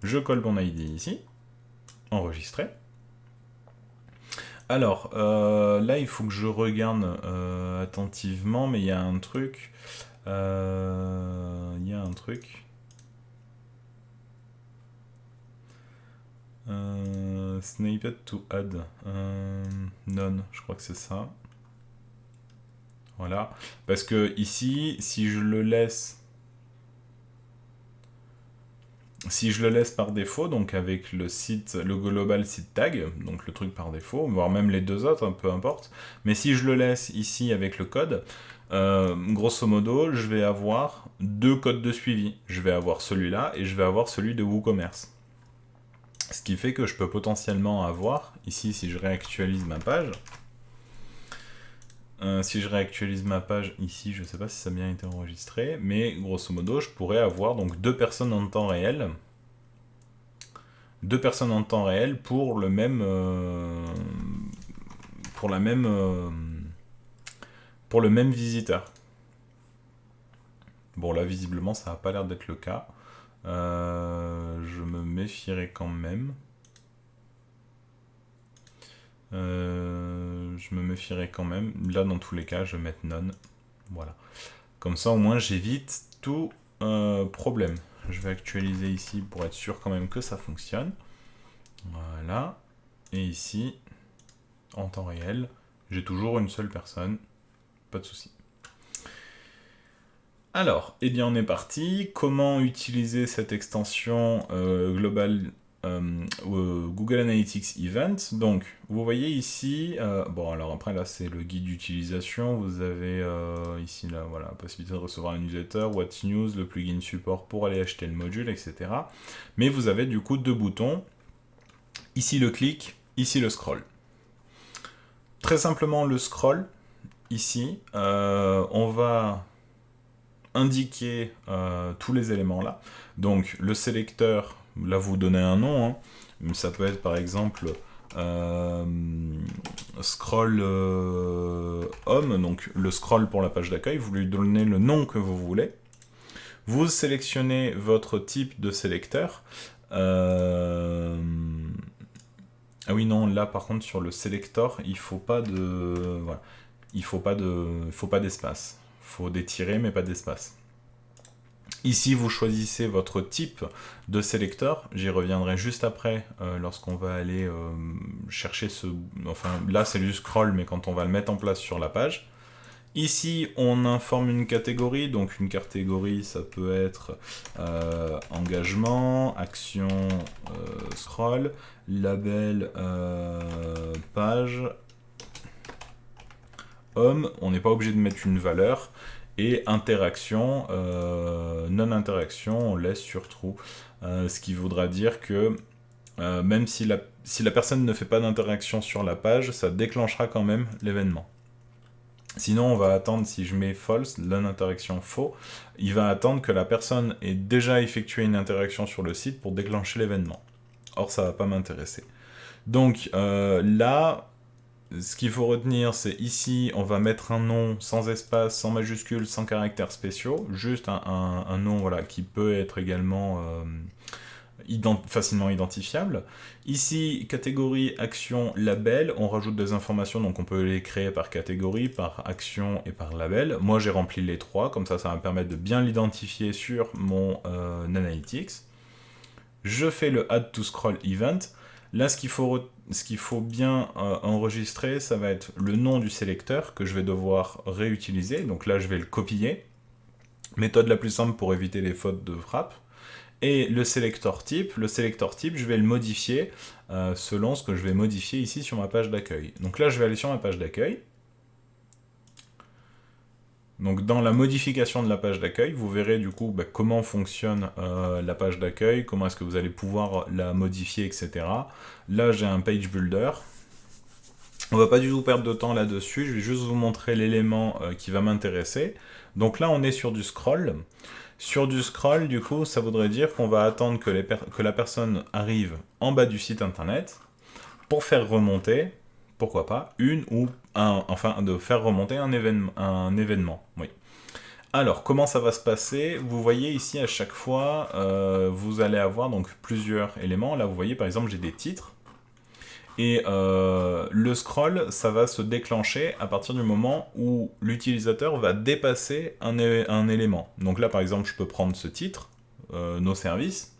Je colle mon ID ici. Enregistrer. Alors, là, il faut que je regarde attentivement, mais il y a un truc. Snippet to add. None, je crois que c'est ça. Voilà. Parce que ici, si je le laisse par défaut, donc avec le global site tag, donc le truc par défaut, voire même les deux autres, peu importe, mais si je le laisse ici avec le code, grosso modo, je vais avoir 2 codes de suivi. Je vais avoir celui-là et je vais avoir celui de WooCommerce. Ce qui fait que je peux potentiellement avoir, ici si je réactualise ma page, ici, je ne sais pas si ça a bien été enregistré, mais grosso modo, je pourrais avoir donc 2 personnes en temps réel. 2 personnes en temps réel pour le même, pour le même visiteur. Bon, là, visiblement, ça n'a pas l'air d'être le cas. je me méfierais quand même. Là, dans tous les cas, je vais mettre none. Voilà. Comme ça, au moins, j'évite tout problème. Je vais actualiser ici pour être sûr quand même que ça fonctionne. Voilà. Et ici, en temps réel, j'ai toujours une seule personne. Pas de souci. Alors, eh bien on est parti. Comment utiliser cette extension Global Google Analytics Event? Donc, vous voyez ici, bon alors après là c'est le guide d'utilisation, vous avez ici là, voilà, possibilité de recevoir un newsletter, What's News, le plugin support pour aller acheter le module, etc. Mais vous avez du coup deux boutons, ici le clic, ici le scroll. Très simplement le scroll, ici, on va indiquer tous les éléments là. Donc le sélecteur, là vous donnez un nom, hein. Ça peut être par exemple scroll home, donc le scroll pour la page d'accueil, vous lui donnez le nom que vous voulez. Vous sélectionnez votre type de sélecteur. Ah oui non, là par contre sur le sélecteur, il faut pas de voilà. Il faut pas d'espace. Il faut des tirets mais pas d'espace. Ici, vous choisissez votre type de sélecteur. J'y reviendrai juste après, lorsqu'on va aller chercher ce... Enfin, là, c'est du scroll, mais quand on va le mettre en place sur la page. Ici, on informe une catégorie. Donc, une catégorie, ça peut être engagement, action, scroll, label, page, homme. On n'est pas obligé de mettre une valeur. Et interaction, non-interaction, on laisse sur true. Ce qui voudra dire que même si la personne ne fait pas d'interaction sur la page, ça déclenchera quand même l'événement. Sinon, on va attendre, si je mets false, non-interaction faux, il va attendre que la personne ait déjà effectué une interaction sur le site pour déclencher l'événement. Or, ça ne va pas m'intéresser. Donc là... Ce qu'il faut retenir, c'est ici, on va mettre un nom sans espace, sans majuscule, sans caractères spéciaux, juste un nom voilà, qui peut être également facilement identifiable. Ici, catégorie, action, label, on rajoute des informations, donc on peut les créer par catégorie, par action et par label. Moi, j'ai rempli les trois, comme ça va me permettre de bien l'identifier sur mon Analytics. Je fais le Add to Scroll Event. Là, ce qu'il faut bien enregistrer, ça va être le nom du sélecteur que je vais devoir réutiliser. Donc là, je vais le copier. Méthode la plus simple pour éviter les fautes de frappe. Et le sélecteur type, je vais le modifier selon ce que je vais modifier ici sur ma page d'accueil. Donc là, je vais aller sur ma page d'accueil. Donc dans la modification de la page d'accueil, vous verrez du coup comment fonctionne la page d'accueil, comment est-ce que vous allez pouvoir la modifier, etc. Là j'ai un page builder. On va pas du tout perdre de temps là-dessus, je vais juste vous montrer l'élément qui va m'intéresser. Donc là on est sur du scroll. Sur du scroll, du coup, ça voudrait dire qu'on va attendre que la personne arrive en bas du site internet pour faire remonter, pourquoi pas, enfin de faire remonter un événement. Oui. Alors, comment ça va se passer? Vous voyez ici, à chaque fois, vous allez avoir donc plusieurs éléments. Là, vous voyez, par exemple, j'ai des titres. Et le scroll, ça va se déclencher à partir du moment où l'utilisateur va dépasser un élément. Donc là, par exemple, je peux prendre ce titre, nos services,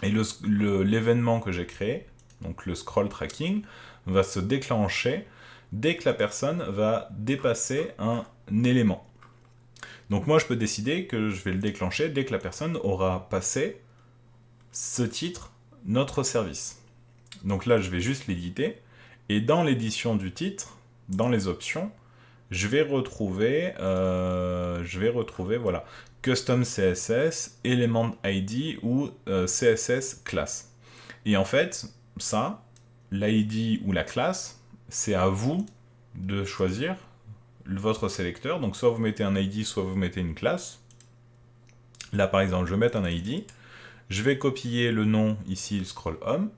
et l'événement que j'ai créé, donc le scroll tracking, va se déclencher dès que la personne va dépasser un élément. Donc moi, je peux décider que je vais le déclencher dès que la personne aura passé ce titre, notre service. Donc là, je vais juste l'éditer. Et dans l'édition du titre, dans les options, je vais retrouver voilà, Custom CSS, Element ID ou CSS Class. Et en fait, ça, l'ID ou la classe, c'est à vous de choisir votre sélecteur. Donc soit vous mettez un ID, soit vous mettez une classe. Là, par exemple, je vais mettre un ID. Je vais copier le nom, ici, le scroll home.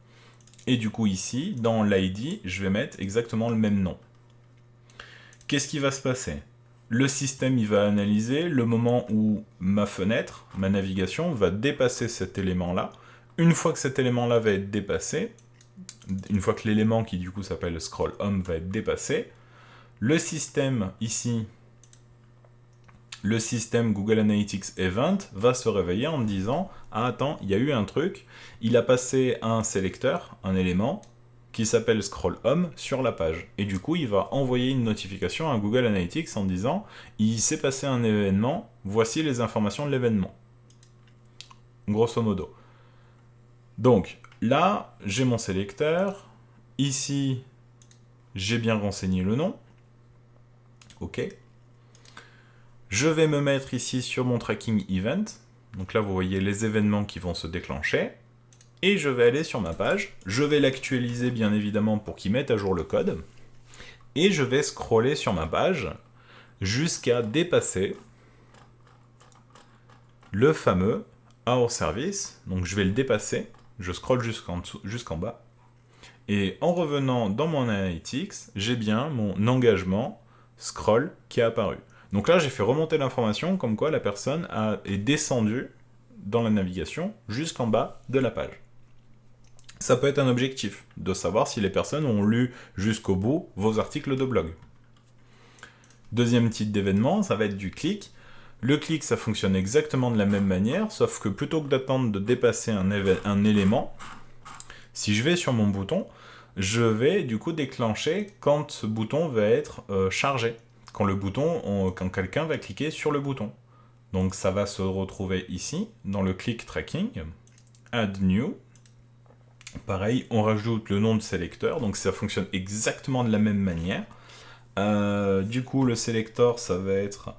Et du coup, ici, dans l'ID, je vais mettre exactement le même nom. Qu'est-ce qui va se passer? Le système, il va analyser le moment où ma fenêtre, ma navigation, va dépasser cet élément-là Une fois que cet élément-là va être dépassé, une fois que l'élément qui du coup s'appelle scroll home va être dépassé, le système ici, le système Google Analytics Event va se réveiller en me disant « Ah attends, il y a eu un truc, il a passé un sélecteur, un élément, qui s'appelle scroll home sur la page. » Et du coup, il va envoyer une notification à Google Analytics en disant « Il s'est passé un événement, voici les informations de l'événement. » Grosso modo. Donc, là, j'ai mon sélecteur. Ici, j'ai bien renseigné le nom. OK. Je vais me mettre ici sur mon tracking event. Donc là, vous voyez les événements qui vont se déclencher. Et je vais aller sur ma page. Je vais l'actualiser, bien évidemment, pour qu'il mette à jour le code. Et je vais scroller sur ma page jusqu'à dépasser le fameux Our Service. Donc je vais le dépasser. Je scrolle jusqu'en bas. Et en revenant dans mon Analytics, j'ai bien mon engagement scroll qui est apparu. Donc là, j'ai fait remonter l'information comme quoi la personne est descendue dans la navigation jusqu'en bas de la page. Ça peut être un objectif, de savoir si les personnes ont lu jusqu'au bout vos articles de blog. Deuxième type d'événement, ça va être du clic. Le clic, ça fonctionne exactement de la même manière, sauf que plutôt que d'attendre de dépasser un élément, si je vais sur mon bouton, je vais du coup déclencher quand ce bouton va être chargé, quand quelqu'un va cliquer sur le bouton. Donc ça va se retrouver ici, dans le click tracking, add new. Pareil, on rajoute le nom de sélecteur, donc ça fonctionne exactement de la même manière. Du coup, le sélecteur, ça va être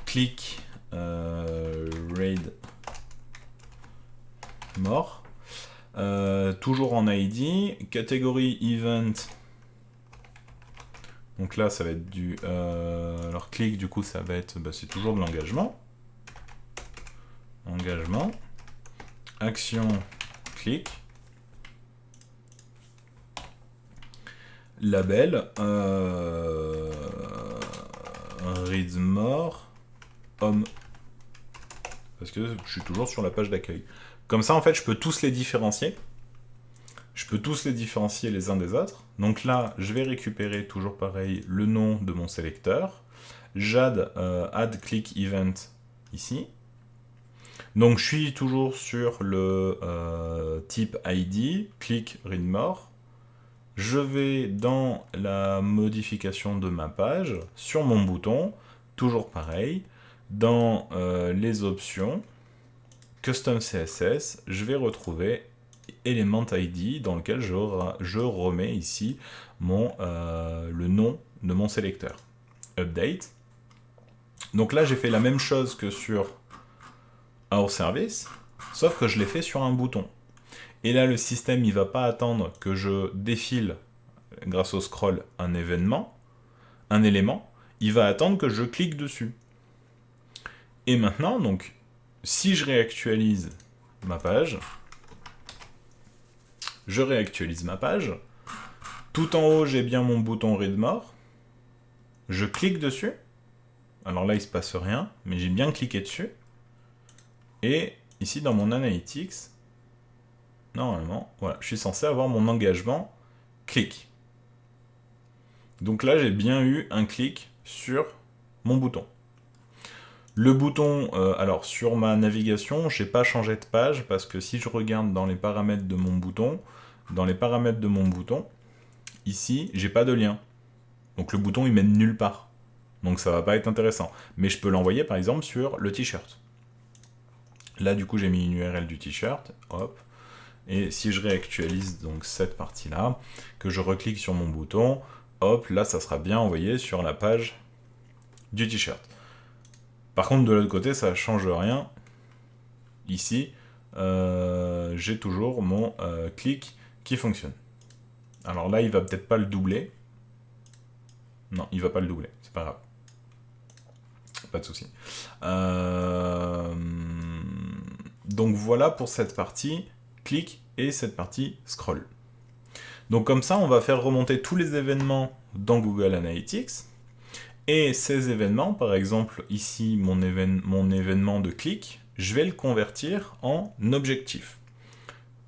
click read more. Toujours en ID, catégorie event. Donc là, ça va être du... alors click, du coup, ça va être... c'est toujours de l'engagement. Engagement. Action, clic. Label, read more, home. Parce que je suis toujours sur la page d'accueil. Comme ça, en fait, je peux tous les différencier. Je peux tous les différencier les uns des autres. Donc là, je vais récupérer, toujours pareil, le nom de mon sélecteur. J'add add click event ici. Donc je suis toujours sur le type ID, click read more. Je vais dans la modification de ma page, sur mon bouton, toujours pareil, dans les options, Custom CSS, je vais retrouver Element ID dans lequel je remets ici le nom de mon sélecteur. Update. Donc là, j'ai fait la même chose que sur Our Service, sauf que je l'ai fait sur un bouton. Et là, le système, il va pas attendre que je défile, grâce au scroll, un élément. Il va attendre que je clique dessus. Et maintenant, donc, si je réactualise ma page, je réactualise ma page. Tout en haut, j'ai bien mon bouton Read More. Je clique dessus. Alors là, il ne se passe rien, mais j'ai bien cliqué dessus. Et ici, dans mon Analytics, normalement, voilà, je suis censé avoir mon engagement clic. Donc là, j'ai bien eu un clic sur mon bouton. Le bouton, alors sur ma navigation, je n'ai pas changé de page parce que si je regarde dans les paramètres de mon bouton, ici, j'ai pas de lien. Donc le bouton, il mène nulle part. Donc ça va pas être intéressant. Mais je peux l'envoyer par exemple sur le t-shirt. Là, du coup, j'ai mis une URL du t-shirt. Hop. Et si je réactualise donc cette partie-là, que je reclique sur mon bouton, hop, là, ça sera bien envoyé sur la page du t-shirt. Par contre, de l'autre côté, ça ne change rien. Ici, j'ai toujours mon clic qui fonctionne. Alors là, il va peut-être pas le doubler. Non, il va pas le doubler, c'est pas grave. Pas de souci. Donc voilà pour cette partie clic et cette partie scroll. Donc comme ça, on va faire remonter tous les événements dans Google Analytics. Et ces événements, par exemple ici mon événement de clic, je vais le convertir en objectif.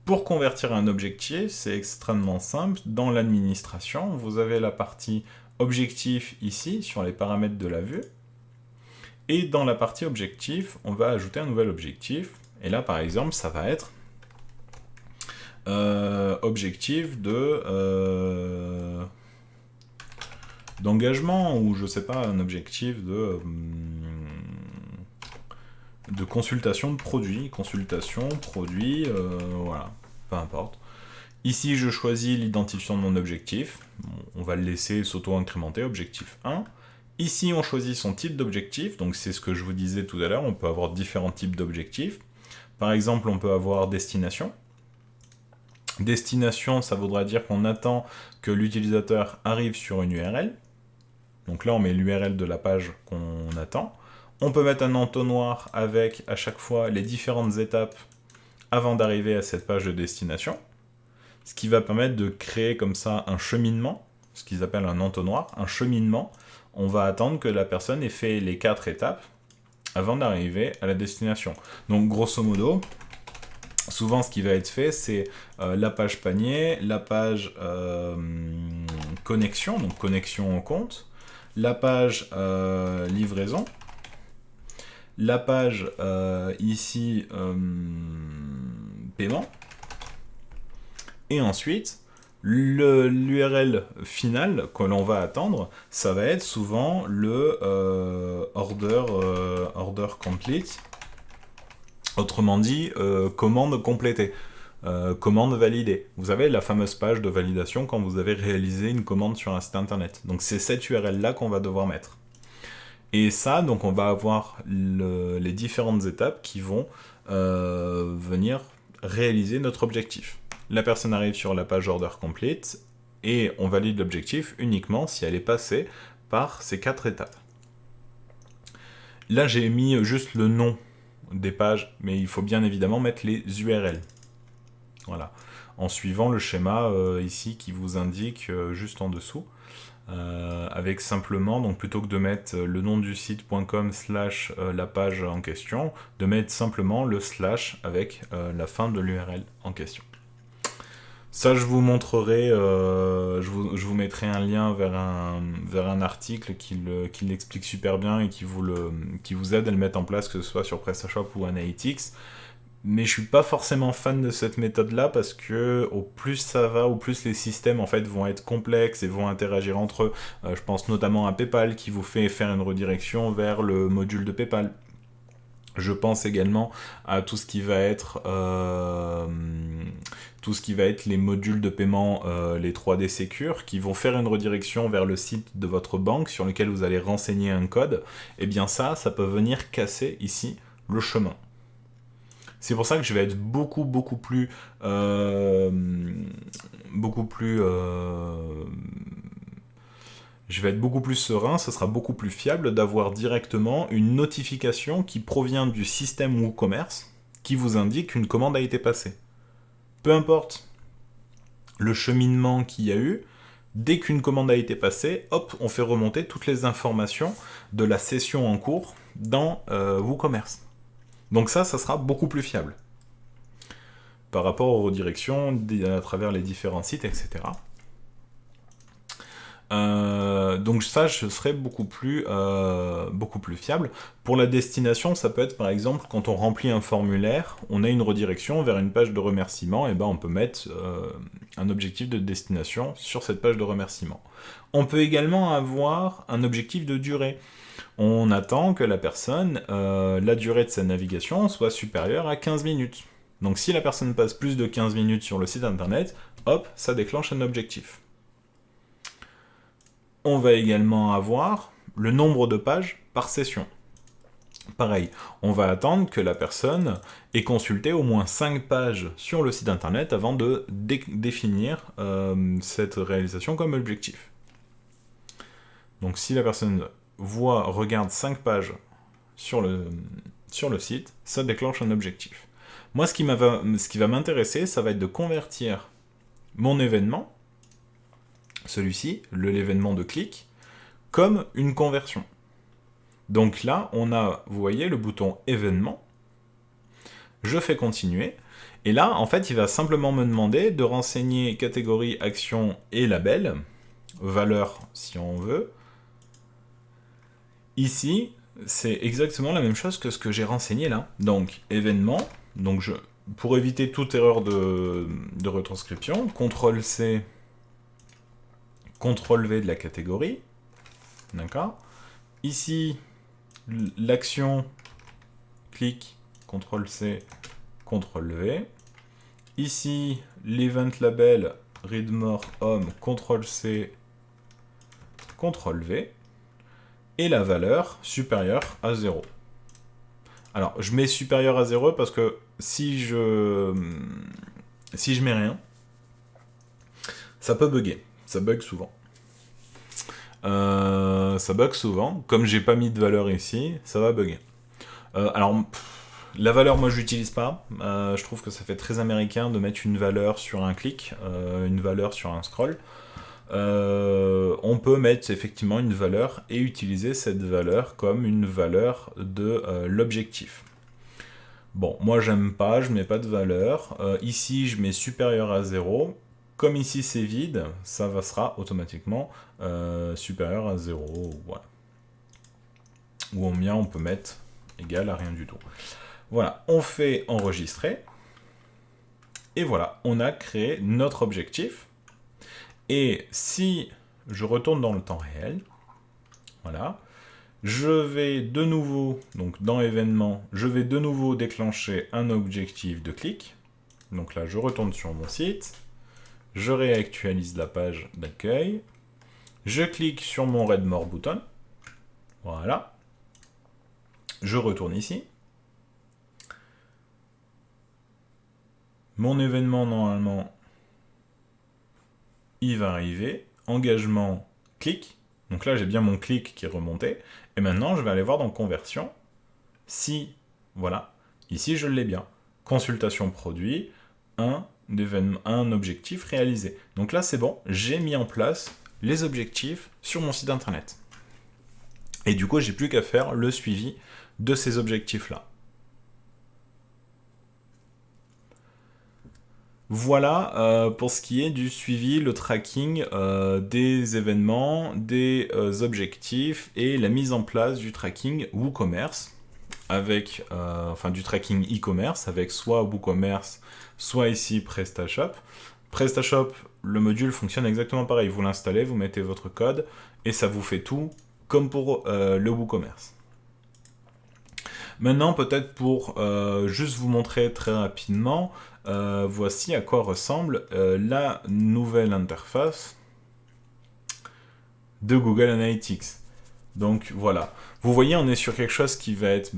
Pour convertir un objectif, c'est extrêmement simple. Dans l'administration, vous avez la partie objectif ici, sur les paramètres de la vue. Et dans la partie objectif, on va ajouter un nouvel objectif. Et là, par exemple, ça va être objectif d'engagement, ou je sais pas, un objectif de consultation de produits, voilà, peu importe. Ici, je choisis l'identifiant de mon objectif. Bon, on va le laisser s'auto-incrémenter, objectif 1. Ici, on choisit son type d'objectif. Donc, c'est ce que je vous disais tout à l'heure. On peut avoir différents types d'objectifs. Par exemple, on peut avoir destination. Destination, ça voudra dire qu'on attend que l'utilisateur arrive sur une URL. Donc là, on met l'URL de la page qu'on attend. On peut mettre un entonnoir avec, à chaque fois, les différentes étapes avant d'arriver à cette page de destination. Ce qui va permettre de créer comme ça un cheminement, ce qu'ils appellent un entonnoir, un cheminement. On va attendre que la personne ait fait les 4 étapes avant d'arriver à la destination. Donc grosso modo, souvent ce qui va être fait, c'est la page panier, la page connexion, donc connexion au compte, la page livraison, la page ici paiement, et ensuite l'URL finale que l'on va attendre, ça va être souvent le order complete, autrement dit commande complétée, commande validée. Vous avez la fameuse page de validation quand vous avez réalisé une commande sur un site internet. Donc c'est cette URL là qu'on va devoir mettre. Et ça, donc on va avoir les différentes étapes qui vont venir réaliser notre objectif. La personne arrive sur la page order complete et on valide l'objectif uniquement si elle est passée par ces 4 étapes. Là, j'ai mis juste le nom des pages, mais il faut bien évidemment mettre les URL. Voilà, en suivant le schéma ici qui vous indique juste en dessous. Avec simplement, donc plutôt que de mettre le nom du site.com / la page en question, de mettre simplement le / avec la fin de l'URL en question. Ça, je vous montrerai, je vous mettrai un lien vers un article qui l'explique super bien et qui vous aide à le mettre en place, que ce soit sur PrestaShop ou Analytics. Mais je suis pas forcément fan de cette méthode-là parce que au plus ça va, au plus les systèmes en fait vont être complexes et vont interagir entre eux. Je pense notamment à PayPal qui vous fait faire une redirection vers le module de PayPal. Je pense également à tout ce qui va être les modules de paiement, les 3D Secure, qui vont faire une redirection vers le site de votre banque sur lequel vous allez renseigner un code. Et bien ça peut venir casser ici le chemin. C'est pour ça que je vais être beaucoup plus serein, ce sera beaucoup plus fiable d'avoir directement une notification qui provient du système WooCommerce qui vous indique qu'une commande a été passée. Peu importe le cheminement qu'il y a eu, dès qu'une commande a été passée, hop, on fait remonter toutes les informations de la session en cours dans WooCommerce. Donc ça sera beaucoup plus fiable par rapport aux redirections à travers les différents sites, etc. Donc ça, je serai beaucoup plus fiable. Pour la destination, ça peut être par exemple quand on remplit un formulaire, on a une redirection vers une page de remerciement, et ben on peut mettre un objectif de destination sur cette page de remerciement. On peut également avoir un objectif de durée. On attend que la personne, la durée de sa navigation soit supérieure à 15 minutes. Donc si la personne passe plus de 15 minutes sur le site internet, hop, ça déclenche un objectif. On va également avoir le nombre de pages par session. Pareil, on va attendre que la personne ait consulté au moins 5 pages sur le site internet avant de définir cette réalisation comme objectif. Donc si la personne regarde 5 pages sur le site, ça déclenche un objectif. Moi, ce qui va m'intéresser, ça va être de convertir mon événement, celui-ci, l'événement de clic, comme une conversion. Donc là, on a, vous voyez, le bouton événement, je fais continuer, et là, en fait, il va simplement me demander de renseigner catégorie, action et label, valeur si on veut. Ici, c'est exactement la même chose que ce que j'ai renseigné là. Donc, événement, donc pour éviter toute erreur de retranscription, CTRL-C, CTRL-V de la catégorie, d'accord. Ici, l'action, clic, CTRL-C, CTRL-V. Ici, l'event label, read more home, CTRL-C, CTRL-V. Et la valeur supérieure à 0. Alors, je mets supérieur à 0 parce que si je mets rien, ça peut bugger. Ça bug souvent. Comme j'ai pas mis de valeur ici, ça va bugger. La valeur, moi, je l'utilise pas. Je trouve que ça fait très américain de mettre une valeur sur un clic, une valeur sur un scroll. On peut mettre effectivement une valeur et utiliser cette valeur comme une valeur de l'objectif. Bon, moi j'aime pas, je mets pas de valeur. Ici je mets supérieur à 0. Comme ici c'est vide, ça sera automatiquement supérieur à 0. Voilà. Ou bien on peut mettre égal à rien du tout. Voilà, on fait enregistrer. Et voilà, on a créé notre objectif. Et si je retourne dans le temps réel, voilà, je vais de nouveau, donc dans événements, je vais de nouveau déclencher un objectif de clic. Donc là, je retourne sur mon site, je réactualise la page d'accueil, je clique sur mon Read More bouton, voilà, je retourne ici. Mon événement, normalement, il va arriver, engagement, clic. Donc là, j'ai bien mon clic qui est remonté. Et maintenant, je vais aller voir dans conversion si, voilà, ici, je l'ai bien. Consultation produit, un objectif réalisé. Donc là, c'est bon, j'ai mis en place les objectifs sur mon site internet. Et du coup, j'ai plus qu'à faire le suivi de ces objectifs-là. Voilà pour ce qui est du suivi, le tracking des événements, des objectifs et la mise en place du tracking WooCommerce, avec, du tracking e-commerce avec soit WooCommerce, soit ici PrestaShop. PrestaShop, le module fonctionne exactement pareil. Vous l'installez, vous mettez votre code et ça vous fait tout comme pour le WooCommerce. Maintenant, peut-être pour juste vous montrer très rapidement, voici à quoi ressemble la nouvelle interface de Google Analytics. Donc voilà, vous voyez, on est sur quelque chose qui va être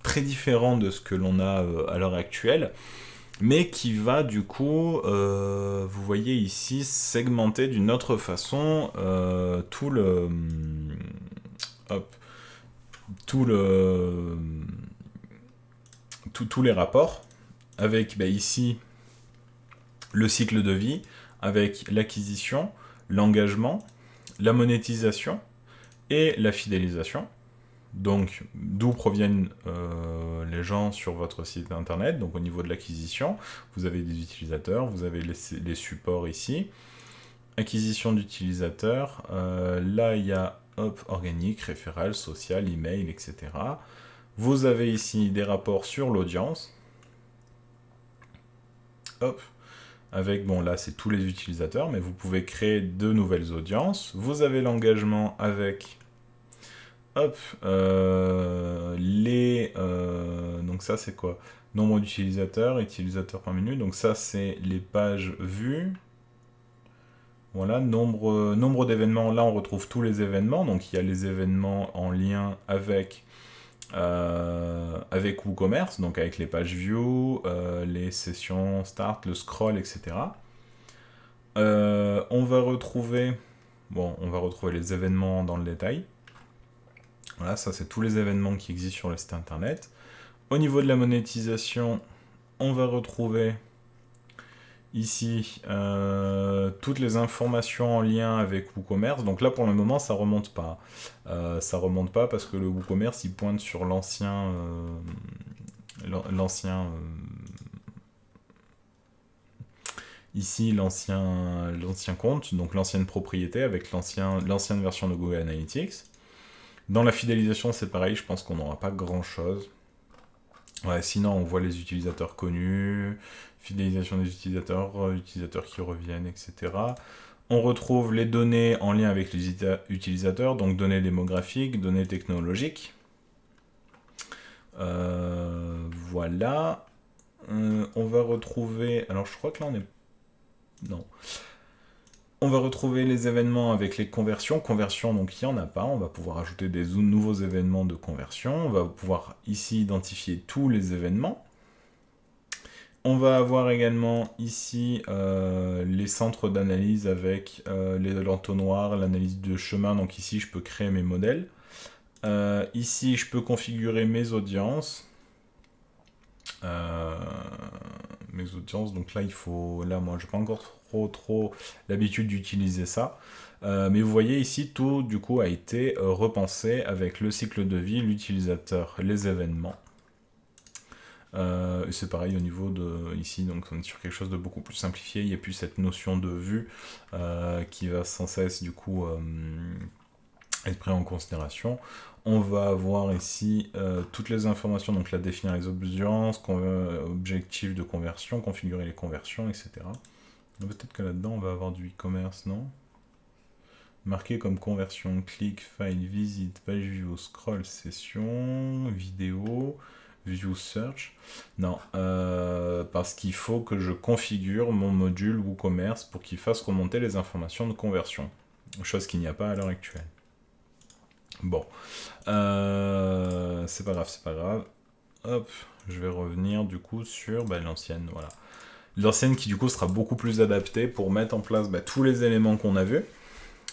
très différent de ce que l'on a à l'heure actuelle, mais qui va du coup, vous voyez ici, segmenter d'une autre façon tous les rapports, avec ici le cycle de vie, avec l'acquisition, l'engagement, la monétisation et la fidélisation. Donc, d'où proviennent les gens sur votre site internet. Donc, au niveau de l'acquisition, vous avez des utilisateurs, vous avez les supports ici. Acquisition d'utilisateurs, là, il y a organique, référal, social, email, etc. Vous avez ici des rapports sur l'audience. Hop, avec, bon là c'est tous les utilisateurs, mais vous pouvez créer de nouvelles audiences. Vous avez l'engagement avec, hop, donc ça c'est quoi? Nombre d'utilisateurs, utilisateurs par minute, donc ça c'est les pages vues. Voilà, nombre d'événements, là on retrouve tous les événements, donc il y a les événements en lien avec WooCommerce, donc avec les pages view, les sessions start, le scroll, etc. On va retrouver les événements dans le détail. Voilà, ça c'est tous les événements qui existent sur le site internet. Au niveau de la monétisation, on va retrouver ici toutes les informations en lien avec WooCommerce. Donc là pour le moment ça remonte pas. Ça remonte pas parce que le WooCommerce il pointe sur l'ancien l'ancien... ici, l'ancien compte, donc l'ancienne propriété avec l'ancienne version de Google Analytics. Dans la fidélisation, c'est pareil, je pense qu'on n'aura pas grand-chose. Ouais, sinon, on voit les utilisateurs connus, fidélisation des utilisateurs, utilisateurs qui reviennent, etc. On retrouve les données en lien avec les utilisateurs, donc données démographiques, données technologiques. Voilà. On va retrouver... Alors, je crois que là, on est... Non. On va retrouver les événements avec les conversions. Conversion, donc il n'y en a pas. On va pouvoir ajouter des nouveaux événements de conversion. On va pouvoir ici identifier tous les événements. On va avoir également ici les centres d'analyse avec l'entonnoir, l'analyse de chemin. Donc ici, je peux créer mes modèles. Ici, je peux configurer mes audiences. Donc là, Là, moi, je n'ai pas encore trop l'habitude d'utiliser ça. Mais vous voyez ici, tout du coup a été repensé avec le cycle de vie, l'utilisateur, les événements. C'est pareil au niveau de ici, donc on est sur quelque chose de beaucoup plus simplifié. Il n'y a plus cette notion de vue qui va sans cesse du coup être pris en considération. On va avoir ici toutes les informations, donc là définir les audiences, objectifs de conversion, configurer les conversions, etc. Peut-être que là-dedans on va avoir du e-commerce, non? Marqué comme conversion, clic, file, visite, page view, scroll, session, vidéo, view search. Non, parce qu'il faut que je configure mon module WooCommerce pour qu'il fasse remonter les informations de conversion. Chose qu'il n'y a pas à l'heure actuelle. Bon, c'est pas grave. Hop, je vais revenir du coup sur l'ancienne, voilà. L'ancienne qui du coup sera beaucoup plus adaptée pour mettre en place tous les éléments qu'on a vus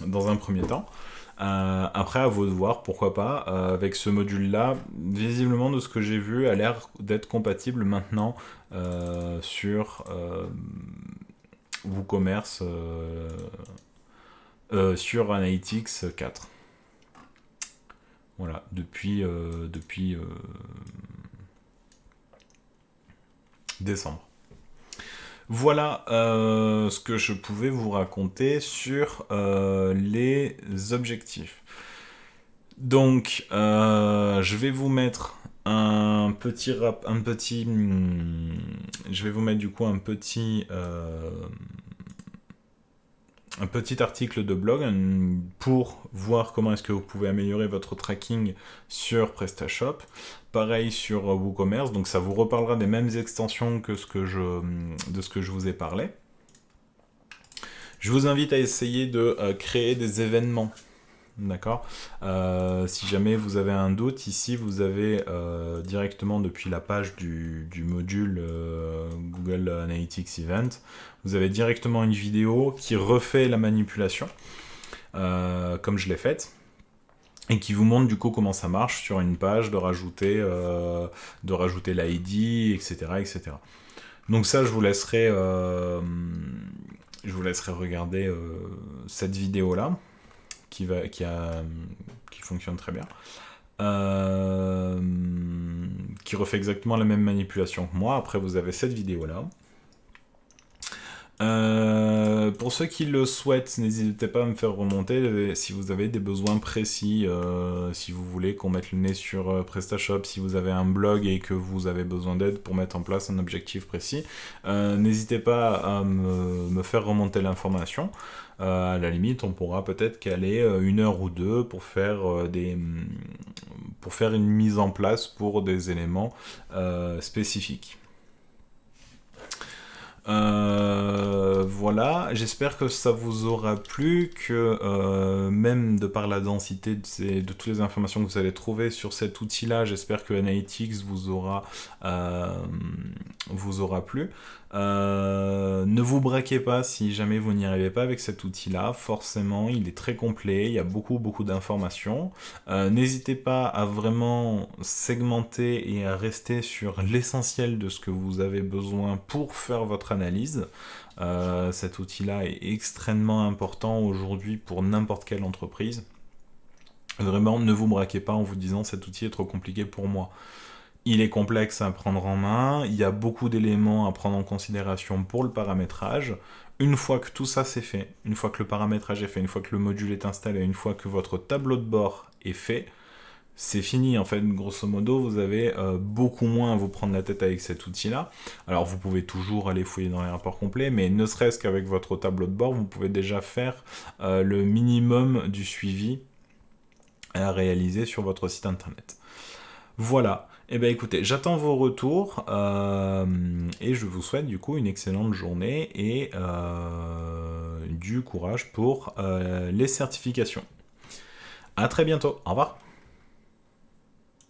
dans un premier temps. Après, à vous de voir, pourquoi pas, avec ce module-là, visiblement de ce que j'ai vu, a l'air d'être compatible maintenant sur WooCommerce, sur Analytics 4. Voilà, depuis décembre. Voilà ce que je pouvais vous raconter sur les objectifs. Donc, je vais vous mettre je vais vous mettre du coup un petit article de blog pour voir comment est-ce que vous pouvez améliorer votre tracking sur PrestaShop. Pareil sur WooCommerce, donc ça vous reparlera des mêmes extensions que de ce que je vous ai parlé. Je vous invite à essayer de créer des événements. D'accord. Si jamais vous avez un doute, ici vous avez directement depuis la page du module Google Analytics Event, vous avez directement une vidéo qui refait la manipulation, comme je l'ai faite, et qui vous montre du coup comment ça marche sur une page, de rajouter l'ID, etc., etc. Donc ça, je vous laisserai regarder cette vidéo-là, qui fonctionne très bien, qui refait exactement la même manipulation que moi. Après, vous avez cette vidéo-là. Pour ceux qui le souhaitent, n'hésitez pas à me faire remonter si vous avez des besoins précis, si vous voulez qu'on mette le nez sur PrestaShop, si vous avez un blog et que vous avez besoin d'aide pour mettre en place un objectif précis, n'hésitez pas à me faire remonter l'information. À la limite, on pourra peut-être caler 1 heure ou 2 pour faire une mise en place pour des éléments spécifiques. Voilà, j'espère que ça vous aura plu, que même de par la densité de toutes les informations que vous allez trouver sur cet outil-là, j'espère que Analytics vous aura plu. Ne vous braquez pas si jamais vous n'y arrivez pas avec cet outil-là. Forcément, il est très complet, il y a beaucoup d'informations. N'hésitez pas à vraiment segmenter et à rester sur l'essentiel de ce que vous avez besoin pour faire votre analyse. Cet outil-là est extrêmement important aujourd'hui pour n'importe quelle entreprise. Vraiment, ne vous braquez pas en vous disant cet outil est trop compliqué pour moi. Il est complexe à prendre en main, il y a beaucoup d'éléments à prendre en considération pour le paramétrage. Une fois que tout ça c'est fait, une fois que le paramétrage est fait, une fois que le module est installé, une fois que votre tableau de bord est fait, c'est fini. En fait, grosso modo, vous avez beaucoup moins à vous prendre la tête avec cet outil-là. Alors, vous pouvez toujours aller fouiller dans les rapports complets, mais ne serait-ce qu'avec votre tableau de bord, vous pouvez déjà faire le minimum du suivi à réaliser sur votre site internet. Voilà. Eh bien écoutez, j'attends vos retours et je vous souhaite du coup une excellente journée et du courage pour les certifications. À très bientôt. Au revoir.